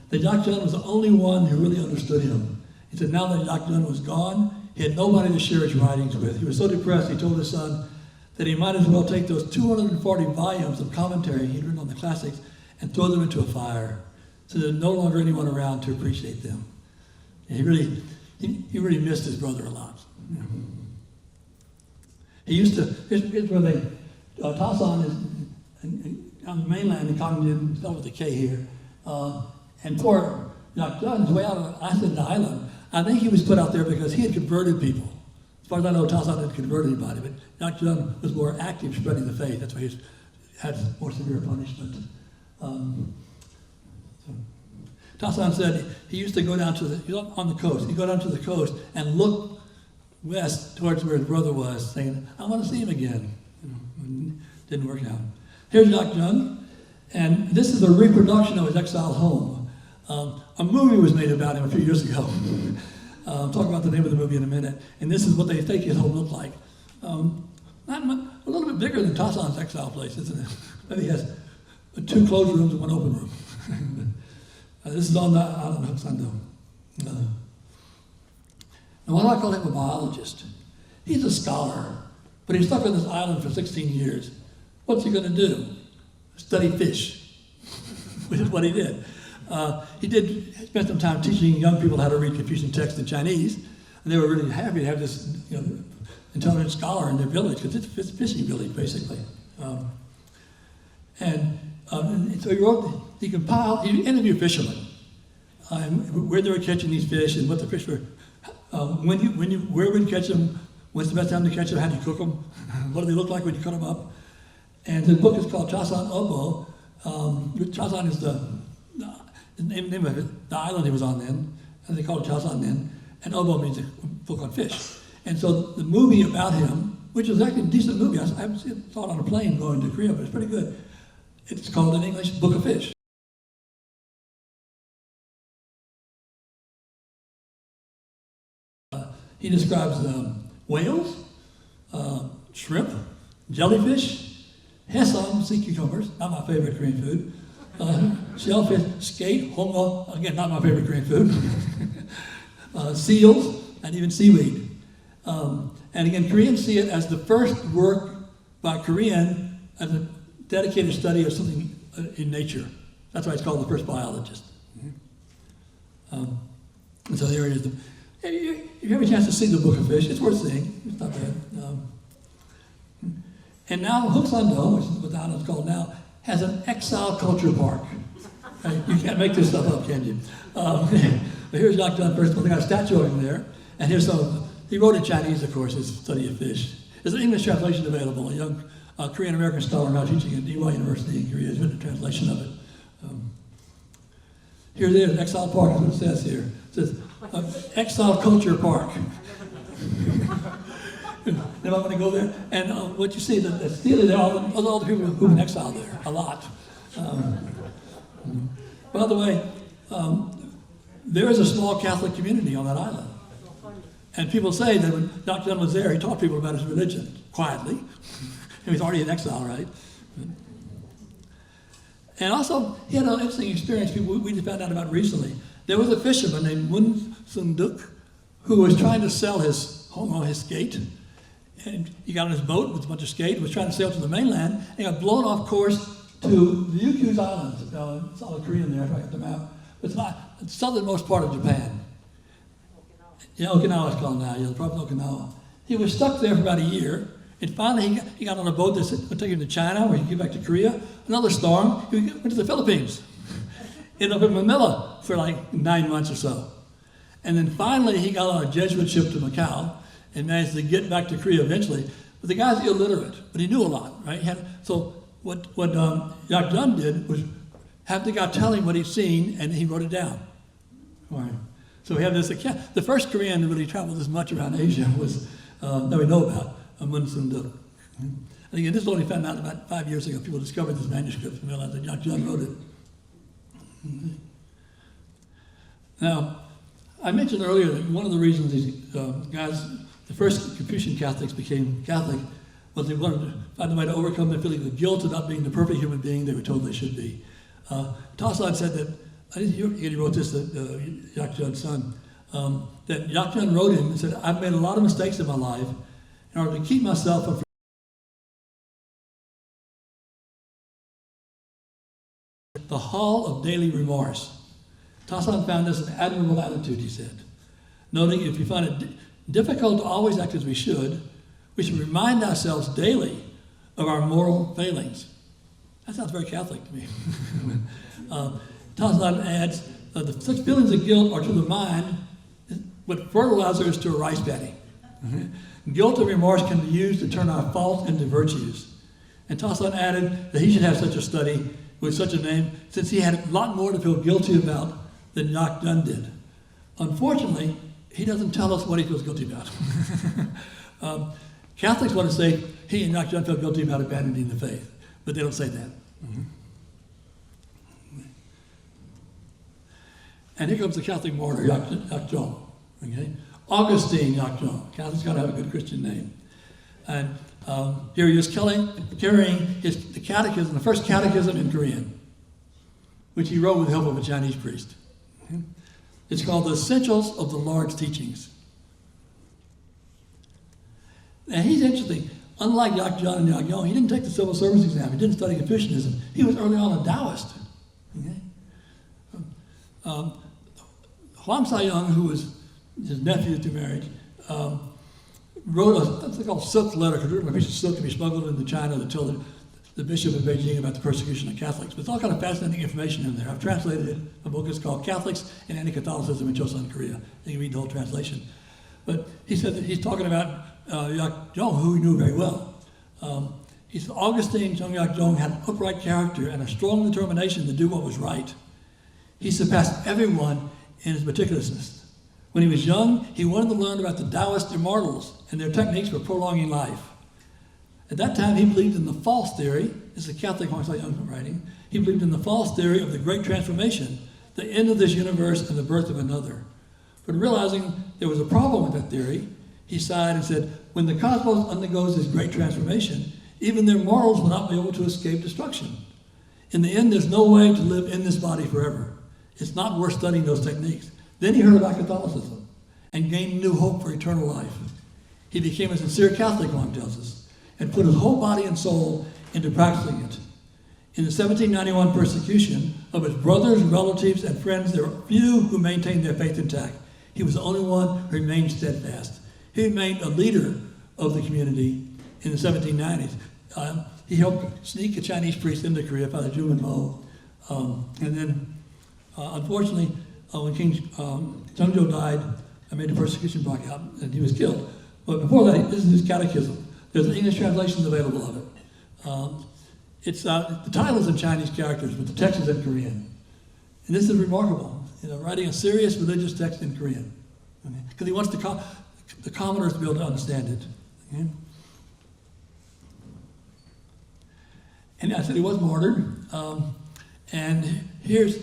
that Yakchån was the only one who really understood him. He said now that Yakchån was gone, he had nobody to share his writings with. He was so depressed, he told his son that he might as well take those 240 volumes of commentary he'd written on the classics and throw them into a fire, so there's no longer anyone around to appreciate them. And he really missed his brother a lot. Yeah. He used to, here's where Tasan is on the mainland in Confucian, spelled with a K here, and poor Yakchån is way out on the island. I think he was put out there because he had converted people. As far as I know, Tasan didn't convert anybody, but Yakchån was more active spreading the faith. That's why he had more severe punishment. Tasan said he used to go down on the coast. He'd go down to the coast and look west towards where his brother was, saying, I want to see him again. Didn't work out. Here's Yakchån. And this is a reproduction of his exiled home. A movie was made about him a few years ago. I'll talk about the name of the movie in a minute. And this is what they think his home looked like. A little bit bigger than Tasan's exile place, isn't it? Maybe he has 2 closed rooms and 1 open room. This is on the island of Chång Yagyong. And why do I call him a biologist? He's a scholar, but he's stuck on this island for 16 years. What's he going to do? Study fish, which is what he did. He spent some time teaching young people how to read Confucian texts in Chinese, and they were really happy to have this intelligent scholar in their village, because it's a fishing village, basically. And so he interviewed fishermen, where they were catching these fish and what the fish were, where would you catch them, when's the best time to catch them, how do you cook them, what do they look like when you cut them up. And the book is called Chosån Orbaugh. Chosån is the name of it, the island he was on then, and they called it Chosån then, and Orbaugh means a book on fish. And so the movie about him, which is actually a decent movie, I haven't saw it on a plane going to Korea, but it's pretty good. It's called in English, Book of Fish. He describes whales, shrimp, jellyfish, Chosån, sea cucumbers, not my favorite Korean food, shellfish, skate, hongo, again, not my favorite Korean food, seals, and even seaweed. And again, Koreans see it as the first work by Korean as a dedicated study of something in nature. That's why it's called the first biologist. And so there it is. If you have a chance to see the Book of Fish, it's worth seeing. It's not bad. And now Hook-Sando, which is what the island's called now, has an exile culture park. You can't make this stuff up, can you? But here's Yakchån first of all. They got a statue of him there. And here's some, he wrote in Chinese, of course, his study of fish. There's an English translation available. A young Korean-American scholar now teaching at DY University in Korea has written a translation of it. Here it is, Exile Park is what it says here. It says, Exile Culture Park. Am I going to go there? And what you see, that's still there, all the people who've been exiled there, a lot. By the way, there is a small Catholic community on that island. And people say that when Dr. Dunn was there, he taught people about his religion, quietly. He was already in exile, right? And also, he had an interesting experience we just found out about recently. There was a fisherman named Mun Sung Duk who was trying to sell his skate. And he got on his boat with a bunch of skate, was trying to sail to the mainland, and got blown off course to the Ryukyu Islands. It's all in Korean there, if I got the map. It's not the southernmost part of Japan. Yeah, Okinawa is called now, the province of Okinawa. He was stuck there for about a year, and finally he got on a boat that would take him to China, where he could get back to Korea. Another storm, he went to the Philippines. Ended up in Manila for like 9 months or so. And then finally he got on a Jesuit ship to Macau and managed to get back to Korea eventually. But the guy's illiterate, but he knew a lot, right? So what Yakchån did was have the guy tell him what he'd seen, and he wrote it down. Right. So we have this account. The first Korean that really traveled this much around Asia was, that we know about, Mun Sung Duk. And again, this was only found out about 5 years ago. People discovered this manuscript and realized that Yakchån wrote it. Now, I mentioned earlier that one of the reasons these guys, the first Confucian Catholics became Catholic, was they wanted to find a way to overcome their feeling of guilt of not being the perfect human being they were told they should be. Tasan said that, I didn't hear he wrote this, Yakchån's son, that Yakchån wrote him and said, I've made a lot of mistakes in my life. In order to keep myself from the hall of daily remorse. Tasan found this an admirable attitude, he said, noting if we find it difficult to always act as we should remind ourselves daily of our moral failings. That sounds very Catholic to me. Tasan adds, such feelings of guilt are to the mind what fertilizer is to a rice paddy. Guilt and remorse can be used to turn our faults into virtues. And Tasan added that he should have such a study with such a name, since he had a lot more to feel guilty about than Yakchån did. Unfortunately, he doesn't tell us what he feels guilty about. Catholics want to say he and Yakchån felt guilty about abandoning the faith, but they don't say that. And here comes the Catholic martyr, Yakchong. Okay? Augustine Yakchong. Catholic's got to have a good Christian name. And here he is carrying the catechism, the first catechism in Korean, which he wrote with the help of a Chinese priest. Okay? It's called The Essentials of the Lord's Teachings. Now he's interesting. Unlike Yakchong and Yagyong, he didn't take the civil service exam. He didn't study Confucianism. He was early on a Taoist. Okay? Hwang Sa-young, who was his nephew through marriage, wrote a thing called silk letter, because a piece of silk to be smuggled into China to tell the bishop of Beijing about the persecution of Catholics. But it's all kind of fascinating information in there. I've translated it. A book is called Catholics and Anti-Catholicism in Chosŏn, Korea. You can read the whole translation. But he said that he's talking about Yakchong, who he knew very well. He said Augustine Chۆng Yakchong had an upright character and a strong determination to do what was right. He surpassed everyone in his meticulousness. When he was young, he wanted to learn about the Taoist immortals and their techniques for prolonging life. At that time, he believed in the false theory. This is a Catholic Hwang Sa-young writing. He believed in the false theory of the Great Transformation, the end of this universe and the birth of another. But realizing there was a problem with that theory, he sighed and said, when the cosmos undergoes this great transformation, even their morals will not be able to escape destruction. In the end, there's no way to live in this body forever. It's not worth studying those techniques. Then he heard about Catholicism and gained new hope for eternal life. He became a sincere Catholic, Hwang tells us, and put his whole body and soul into practicing it. In the 1791 persecution of his brothers, relatives, and friends, there were few who maintained their faith intact. He was the only one who remained steadfast. He remained a leader of the community in the 1790s. He helped sneak a Chinese priest into Korea, Father Zhu Mo. And then, unfortunately, when King Zhengzhou died, I made the persecution broke out, and he was killed. But before that, this is his catechism. There's an English translation available of it. The title is in Chinese characters, but the text is in Korean. And this is remarkable, writing a serious religious text in Korean. Because he wants the commoners to be able to understand it. Okay? And I said he was martyred. And here's,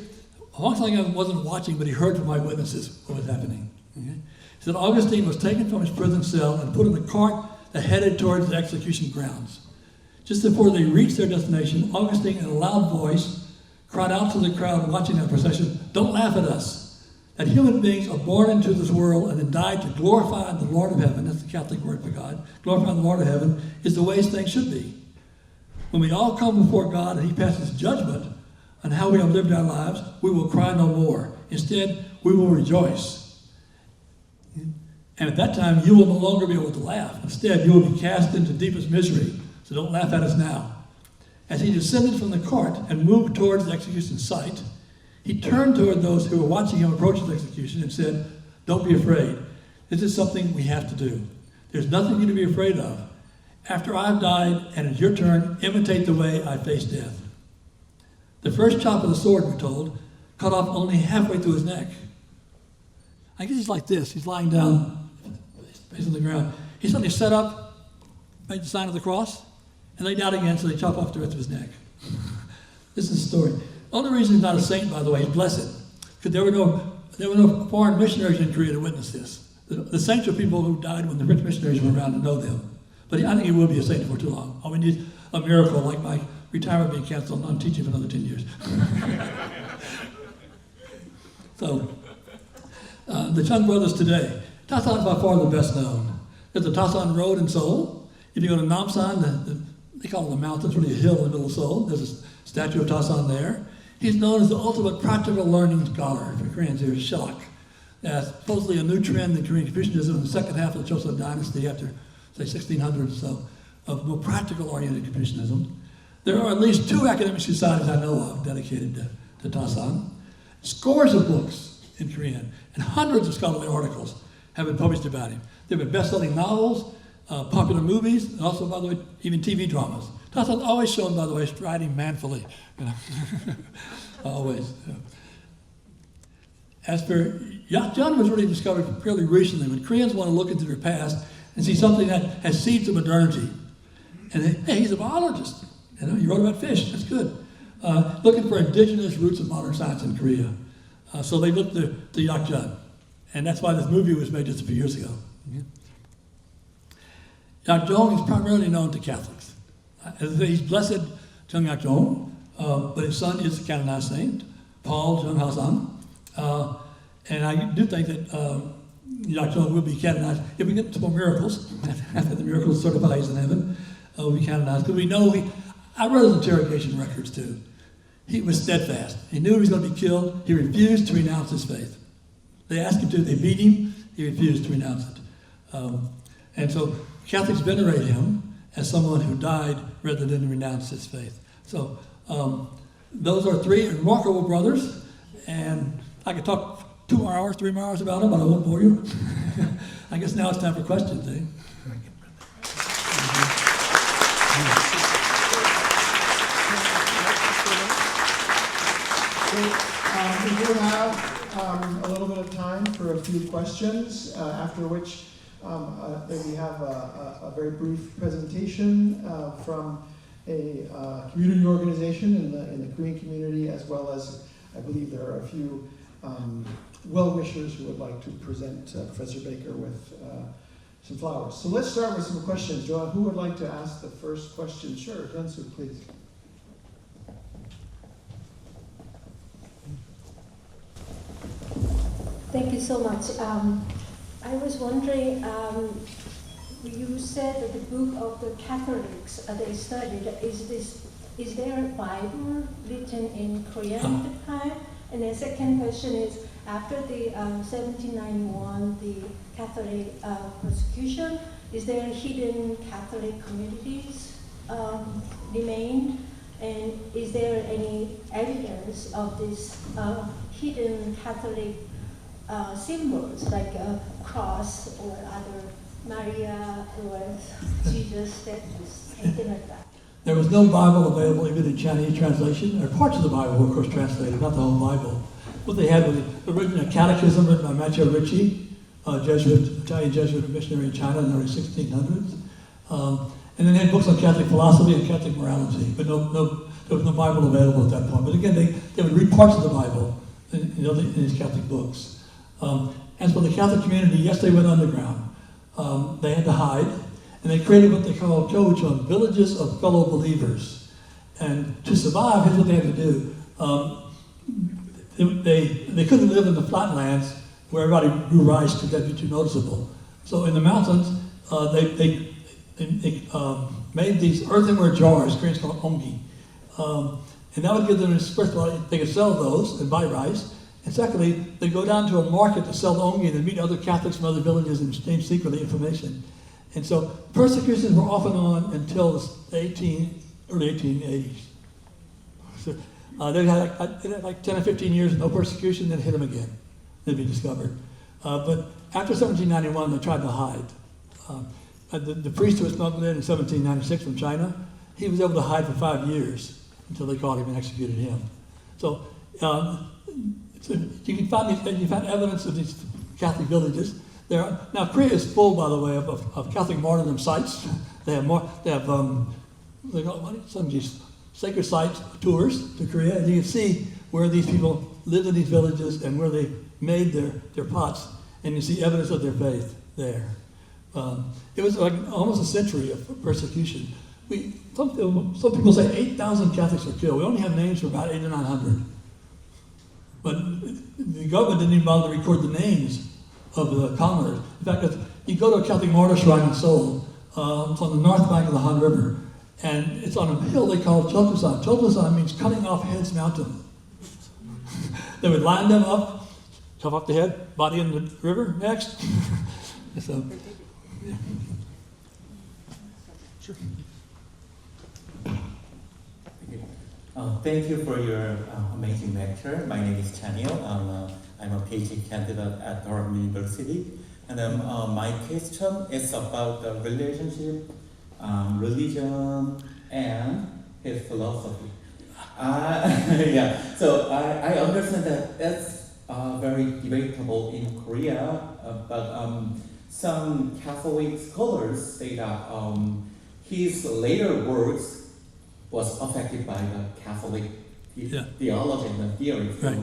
Hwang Sa-young wasn't watching, but he heard from eyewitnesses what was happening. Okay? He said Augustine was taken from his prison cell and put in a cart that headed towards the execution grounds. Just before they reached their destination, Augustine, in a loud voice, cried out to the crowd watching that procession, "Don't laugh at us. That human beings are born into this world and then die to glorify the Lord of heaven," that's the Catholic word for God, glorify the Lord of heaven, is the way things should be. When we all come before God and he passes judgment on how we have lived our lives, we will cry no more. Instead, we will rejoice. And at that time, you will no longer be able to laugh. Instead, you will be cast into deepest misery. So don't laugh at us now. As he descended from the cart and moved towards the execution site, he turned toward those who were watching him approach the execution and said, "Don't be afraid. This is something we have to do. There's nothing for you to be afraid of. After I've died and it's your turn, imitate the way I face death." The first chop of the sword, we're told, cut off only halfway through his neck. I guess he's like this. He's lying down, face on the ground. He suddenly sat up, made the sign of the cross, and lay down again, so they chop off the rest of his neck. This is the story. The only reason he's not a saint, by the way, he's blessed, because there were no foreign missionaries in Korea to witness this. The saints are people who died when the French missionaries were around to know them. But I think he will be a saint for too long. All we need is a miracle, like my retirement being canceled, and I'm teaching for another 10 years. So, the Chång brothers today. Tasan is by far the best known. There's the Tasan Road in Seoul. If you go to Namsan, they call it a mountain, it's really a hill in the middle of Seoul. There's a statue of Tasan there. He's known as the ultimate practical learning scholar. For Koreans here, Shok. Supposedly a new trend in Korean Confucianism in the second half of the Chosŏn dynasty after, say, 1600 or so, of more practical-oriented Confucianism. There are at least 2 academic societies I know of dedicated to Tasan. Scores of books in Korean and hundreds of scholarly articles have been published about him. There have been best-selling novels, popular movies, and also, by the way, even TV dramas. Tasan's always shown, by the way, striding manfully. Always. As for Yakchån was really discovered fairly recently when Koreans want to look into their past and see something that has seeds of modernity. And hey, he's a biologist. He wrote about fish. That's good. Looking for indigenous roots of modern science in Korea. So they looked to Yakchọn, and that's why this movie was made just a few years ago. Yakchong is primarily known to Catholics. As I say, he's blessed Chŏng Yagyong, but his son is a canonized saint, Paul Chŏng Yagyong. And I do think that Yakchong will be canonized if we get some more miracles. After the miracles certify he's in heaven, will be canonized. Because we know, I read his interrogation records too. He was steadfast. He knew he was going to be killed. He refused to renounce his faith. They asked him to, they beat him, he refused to renounce it. And so Catholics venerate him as someone who died rather than renounce his faith. So those are three remarkable brothers, and I could talk 2 more hours, 3 more hours about them, but I won't bore you. I guess now it's time for questions, eh? We do have a little bit of time for a few questions, after which we have a very brief presentation from a community organization in the Korean community, as well as I believe there are a few well-wishers who would like to present Professor Baker with some flowers. So let's start with some questions. Joanne, who would like to ask the first question? Sure, Jensu, please. Thank you so much. I was wondering, you said that the book of the Catholics they studied, is there a Bible written in Korean at the time? And the second question is, after the 1791, the Catholic persecution, is there hidden Catholic communities remained? And is there any evidence of this hidden Catholic symbols like a cross or other Maria or Jesus statues, anything like that? There was no Bible available, even in Chinese translation. There are parts of the Bible, of course, translated, not the whole Bible. What they had was the original catechism written by Matthew Ricci, Italian Jesuit missionary in China in the early 1600s. And then they had books on Catholic philosophy and Catholic morality, but there was no Bible available at that point. But again, they would read parts of the Bible in these Catholic books. As for the Catholic community, yes, they went underground. They had to hide. And they created what they call Chォng, villages of fellow believers. And to survive, here's what they had to do. They couldn't live in the flatlands where everybody grew rice because that'd be too noticeable. So in the mountains, they made these earthenware jars, Koreans call it ongi. And that would give them, first of all, they could sell those and buy rice. And secondly, they'd go down to a market to sell the ongi and they'd meet other Catholics from other villages and exchange secretly information. And so persecutions were off and on until the early 1880s. So, they had like 10 or 15 years of no persecution, then hit them again. They'd be discovered. But after 1791, they tried to hide. The priest who was smuggled in 1796 from China, he was able to hide for 5 years until they caught him and executed him. So you can find evidence of these Catholic villages. Now Korea is full, by the way, of Catholic martyrdom sites. They have some of these sacred sites tours to Korea, and you can see where these people lived in these villages and where they made their pots, and you see evidence of their faith there. It was like almost a century of persecution. Some people say 8,000 Catholics were killed. We only have names for about 800 or 900. But the government didn't even bother to record the names of the commoners. In fact, you go to a Catholic martyr shrine in Seoul, it's on the north bank of the Han River, and it's on a hill they call Chosån. Chosån means cutting off heads mountain. They would line them up, chop off the head, body in the river, next. So, yeah. Sure. Thank you for your amazing lecture. My name is Chanil. I'm a PhD candidate at Durham University. And my question is about the relationship, religion, and his philosophy. Yeah, so I understand that that's very debatable in Korea, but some Catholic scholars say that his later works was affected by the Catholic theology and the theory. So, Right.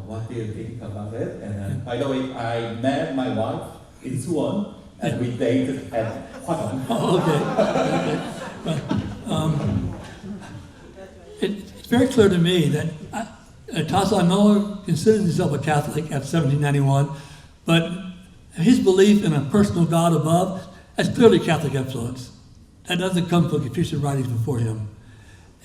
what do you think about it? And by the way, I met my wife in Suwon, and we dated at Chång. Oh, okay. Well, it's very clear to me that Tasan no longer considers himself a Catholic after 1791, but his belief in a personal God above, that's clearly Catholic influence. That doesn't come from Confucian writings before him.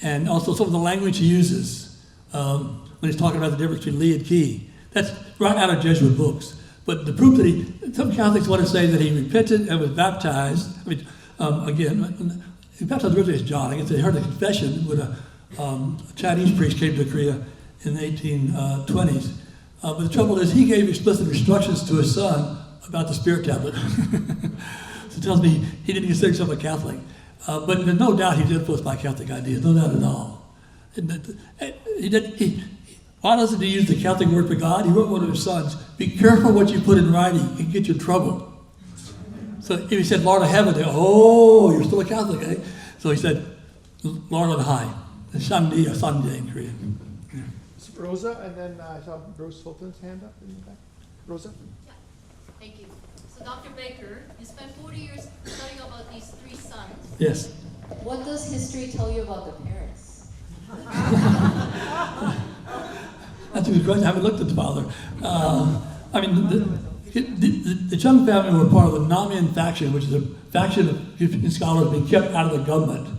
And also some of the language he uses when he's talking about the difference between Li and Qi, that's right out of Jesuit books. But the proof that some Catholics want to say that he repented and was baptized. I mean, again, he baptized originally as John. I guess they heard a confession when a Chinese priest came to Korea in the 1820s. But the trouble is, he gave explicit instructions to his son about the spirit tablet. So it tells me he didn't consider himself a Catholic. But there's no doubt he's influenced by Catholic ideas, no doubt at all. Why doesn't he use the Catholic word for God? He wrote one of his sons, be careful what you put in writing, it can get you in trouble. So if he said Lord of Heaven, they go, oh, you're still a Catholic, eh? So he said, Lord on high, Shamdi or Sanje in Korean. Rosa, and then I saw Bruce Fulton's hand up in the back. Rosa? Yeah, thank you. So Dr. Baker, you spent 40 years studying about these three sons. Yes. What does history tell you about the parents? That's a good question. I haven't looked at the father. I mean, the Chŏng family were part of the Namian faction, which is a faction of Confucian scholars being kept out of the government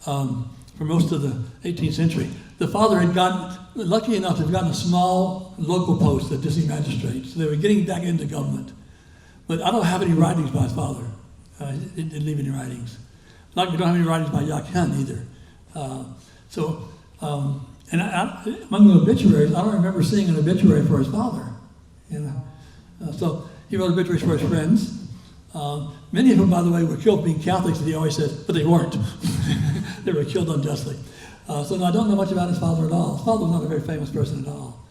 for most of the 18th century. The father had gotten, lucky enough to have gotten a small local post at district magistrate, so they were getting back into government. But I don't have any writings by his father. He didn't leave any writings. Like we don't have any writings by Yakchõn either. And among the obituaries, I don't remember seeing an obituary for his father. You know, so he wrote obituaries for his friends. Many of them, by the way, were killed being Catholics, and he always said, but they weren't. They were killed unjustly. So no, I don't know much about his father at all. His father was not a very famous person at all.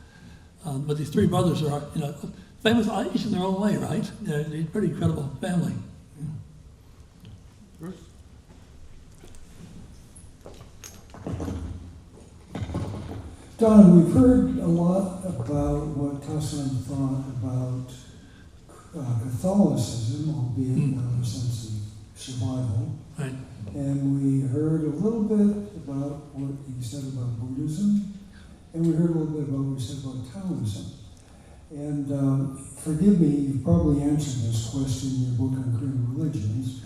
But these three brothers are, you know, famous each in their own way, right? They're a pretty incredible family. Bruce? Don, we've heard a lot about what Tasan thought about Catholicism, albeit not in a sense of survival. Right. And we heard a little bit about what he said about Buddhism, and we heard a little bit about what he said about Taoism. And forgive me, you've probably answered this question in your book on Korean religions.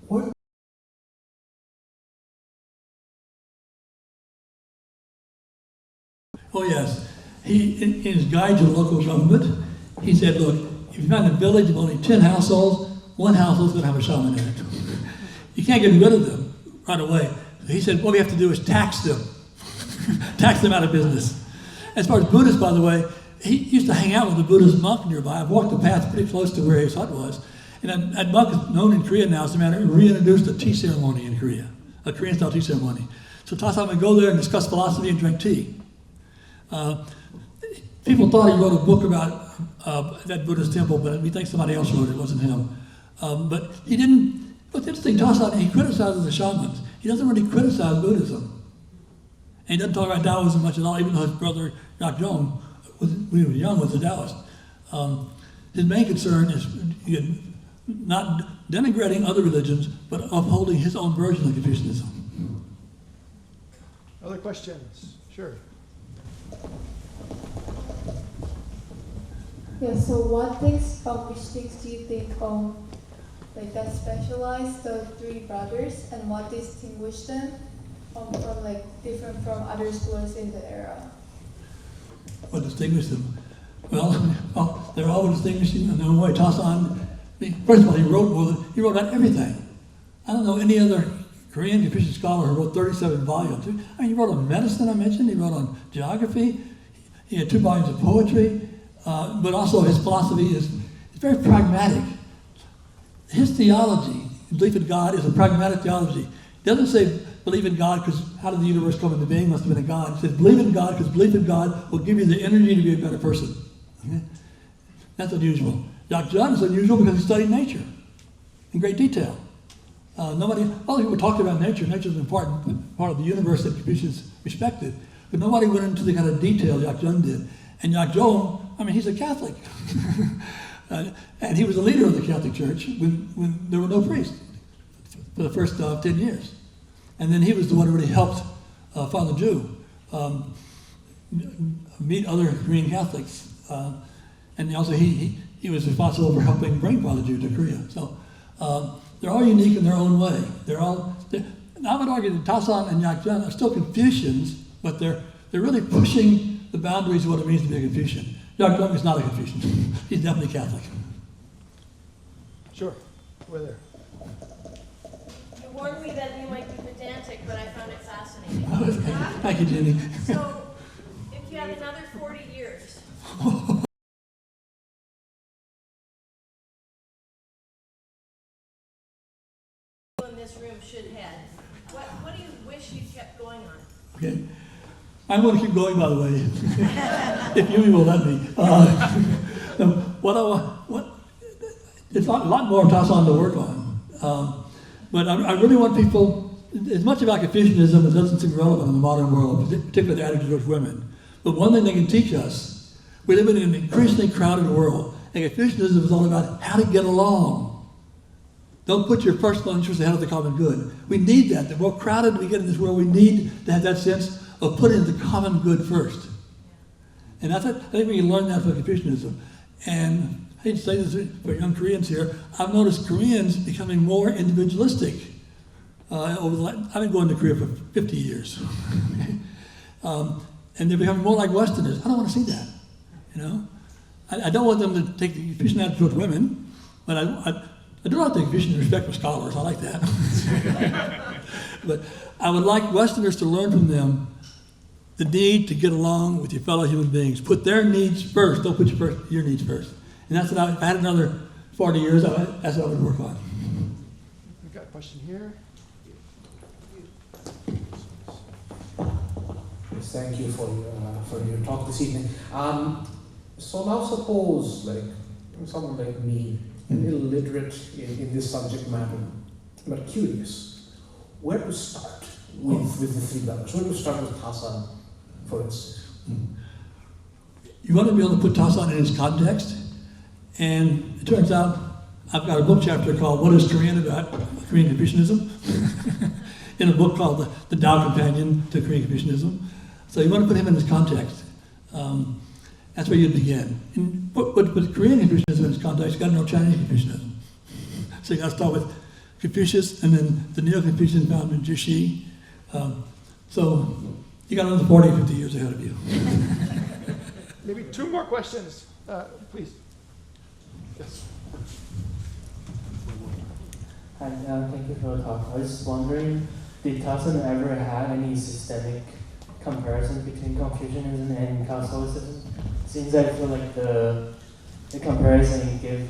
What Oh yes, in his guide to the local government, he said, look, if you find a village of only 10 households, one household's going to have a shaman in it. You can't get rid of them right away. So he said, what we have to do is tax them. Tax them out of business. As far as Buddhists, by the way, he used to hang out with a Buddhist monk nearby. I've walked the path pretty close to where his hut was. And that monk is known in Korea now as the man who reintroduced the tea ceremony in Korea, a Korean-style tea ceremony. So Tasan would go there and discuss philosophy and drink tea. People thought he wrote a book about that Buddhist temple, but we think somebody else wrote it. It wasn't him. But he didn't. What's interesting, Tasan, he criticizes the shamans. He doesn't really criticize Buddhism. And he doesn't talk about Taoism much at all, even though his brother Yagyong, when he was young, was a Taoist. His main concern is not denigrating other religions, but upholding his own version of Confucianism. Other questions? Sure. Yeah, so which things do you think that specialize the three brothers, and what distinguished them from different from other scholars in the era? What distinguished them? Well, they're all distinguishing in their own way. Tasan, first of all, he wrote about everything. I don't know any other Korean Confucian scholar who wrote 37 volumes. I mean, he wrote on medicine, I mentioned, he wrote on geography, he had 2 volumes of poetry, but also his philosophy is very pragmatic. His theology, belief in God, is a pragmatic theology. He doesn't say believe in God because how did the universe come into being? Must have been a God. He says believe in God because belief in God will give you the energy to be a better person. Okay? That's unusual. Yakchõn is unusual because he studied nature in great detail. All the people talked about nature. Nature is an important part of the universe that Confucians respected. But nobody went into the kind of detail Yakchong did. And Yakchong, I mean, he's a Catholic. And he was the leader of the Catholic Church when there were no priests for the first 10 years. And then he was the one who really helped Father Ju meet other Korean Catholics. And also he was responsible for helping bring Father Ju to Korea. So they're all unique in their own way. I would argue that Tasan and Yakchong are still Confucians, but they're really pushing the boundaries of what it means to be a Confucian. Yakchong is not a Confucian. He's definitely Catholic. Sure, over there. You warned me that you might be pedantic, but I found it fascinating. Thank you, Jenny. So, if you had another 40 years, in this room should head, what do you wish you kept going on? Okay. I'm going to keep going, by the way, if you will let me. It's a lot more Tasan to work on. But I really want people, as much about Confucianism as doesn't seem relevant in the modern world, particularly the attitude towards women. But one thing they can teach us, we live in an increasingly crowded world, and Confucianism is all about how to get along. Don't put your personal interest ahead of the common good. We need that. The more crowded we get in this world, we need to have that sense of putting the common good first. And I think we can learn that from Confucianism. And I hate to say this for young Koreans here, I've noticed Koreans becoming more individualistic. I've been going to Korea for 50 years. And they're becoming more like Westerners. I don't want to see that. You know, I don't want them to take the Confucian attitude towards women, but I do not think Confucian respect for scholars. I like that. But I would like Westerners to learn from them the need to get along with your fellow human beings. Put their needs first. Don't put your needs first. And that's what if I had another 40 years, that's what I would work on. We've got a question here. Yes, thank you for your talk this evening. So now suppose, like, someone like me, a little literate in this subject matter, but curious, where to start with the three brothers? Where to start with Tasan, for instance? You want to be able to put Tasan in his context, and it turns out I've got a book chapter called "What is Korean About Korean Confucianism?" in a book called "The Tao Companion to Korean Confucianism." So you want to put him in his context. That's where you begin. But Korean Confucianism in its context, you got to know Chinese Confucianism. So you got to start with Confucius, and then the Neo-Confucians found in Jushi. So you got another 40 or 50 years ahead of you. Maybe two more questions, please. Yes. Hi, thank you for the talk. I was just wondering, did Tasan ever have any systemic comparison between Confucianism and Catholicism? Since I feel like the comparison you give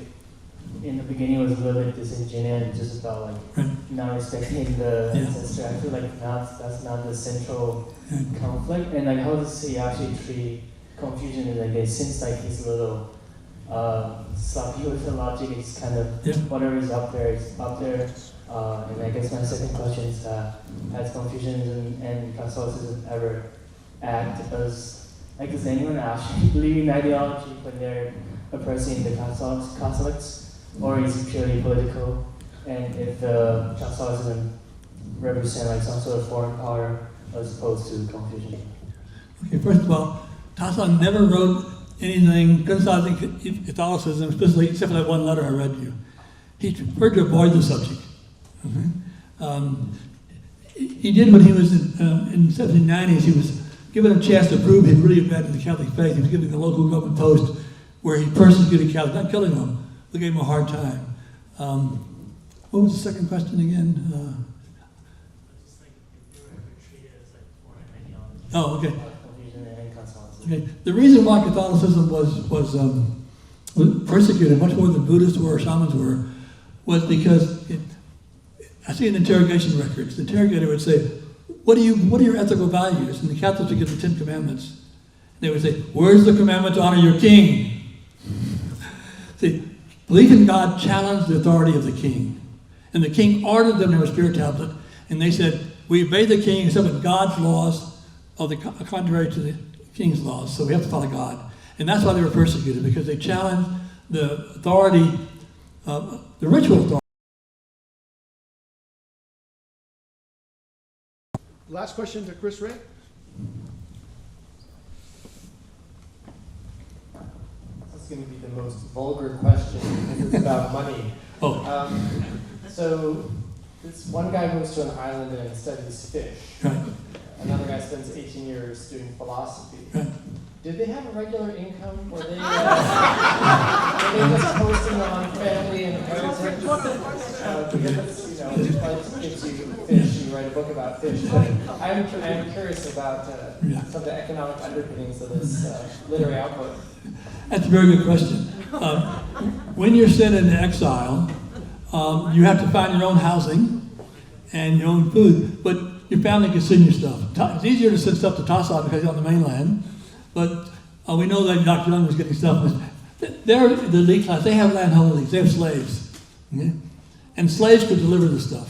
in the beginning was a little bit disingenuous, just about like not respecting the ancestor. I feel like that's not the central conflict. And like, how does he actually treat Confucianism? I guess since like he's a little sloppy with the logic, it's kind of whatever is up there is up there. And I guess my second question is has Confucianism and Catholicism ever act as, like, does anyone actually believe in ideology when they're oppressing the Catholics, or is it purely political? And if Catholicism represent like some sort of foreign power as opposed to Confucianism? Okay, first of all, Tasan never wrote anything criticizing Catholicism, especially except for that one letter I read you. He preferred to avoid the subject. Okay? He did when he was in the 1790s. He was given a chance to prove he'd really abandoned the Catholic faith. He was given a local government post where he persecuted Catholics, not killing them, but gave him a hard time. What was the second question again? Oh, okay. Okay. The reason why Catholicism was persecuted much more than Buddhists were or shamans were was because I see in interrogation records, the interrogator would say, what are your ethical values? And the Catholics would give the 10 Commandments. They would say, where's the commandment to honor your king? See, belief in God challenged the authority of the king. And the king ordered them to have a spirit tablet. And they said, we obey the king except with God's laws contrary to the king's laws, so we have to follow God. And that's why they were persecuted, because they challenged the authority, the ritual authority. Last question to Chris Ray. This is going to be the most vulgar question because it's about money. So this one guy goes to an island and studies fish. Right. Another guy spends 18 years doing philosophy. Right. Did they have a regular income? Were they just posting on family and inheritance? Because life gives you fish, you write a book about fish. But I'm curious about some of the economic underpinnings of this literary output. That's a very good question. When you're sent into exile, you have to find your own housing and your own food, but your family can send you stuff. It's easier to send stuff to Tasan because he's on the mainland, but we know that Dr. Young was getting stuff. They're the elite class. They have landholdings. They have slaves. Okay? And slaves could deliver the stuff.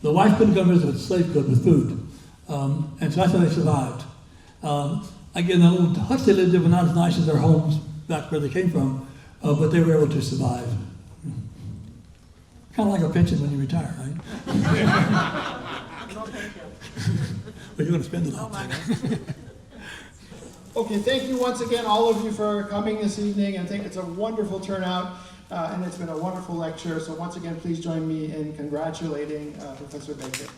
The wife couldn't come visit, but the slave could with food. And so that's how they survived. Again, the little huts they lived in were not as nice as their homes back where they came from, but they were able to survive. Kind of like a pension when you retire, right? But you're going to spend it all. Okay, thank you once again, all of you, for coming this evening. I think it's a wonderful turnout, and it's been a wonderful lecture. So once again, please join me in congratulating Professor Baker.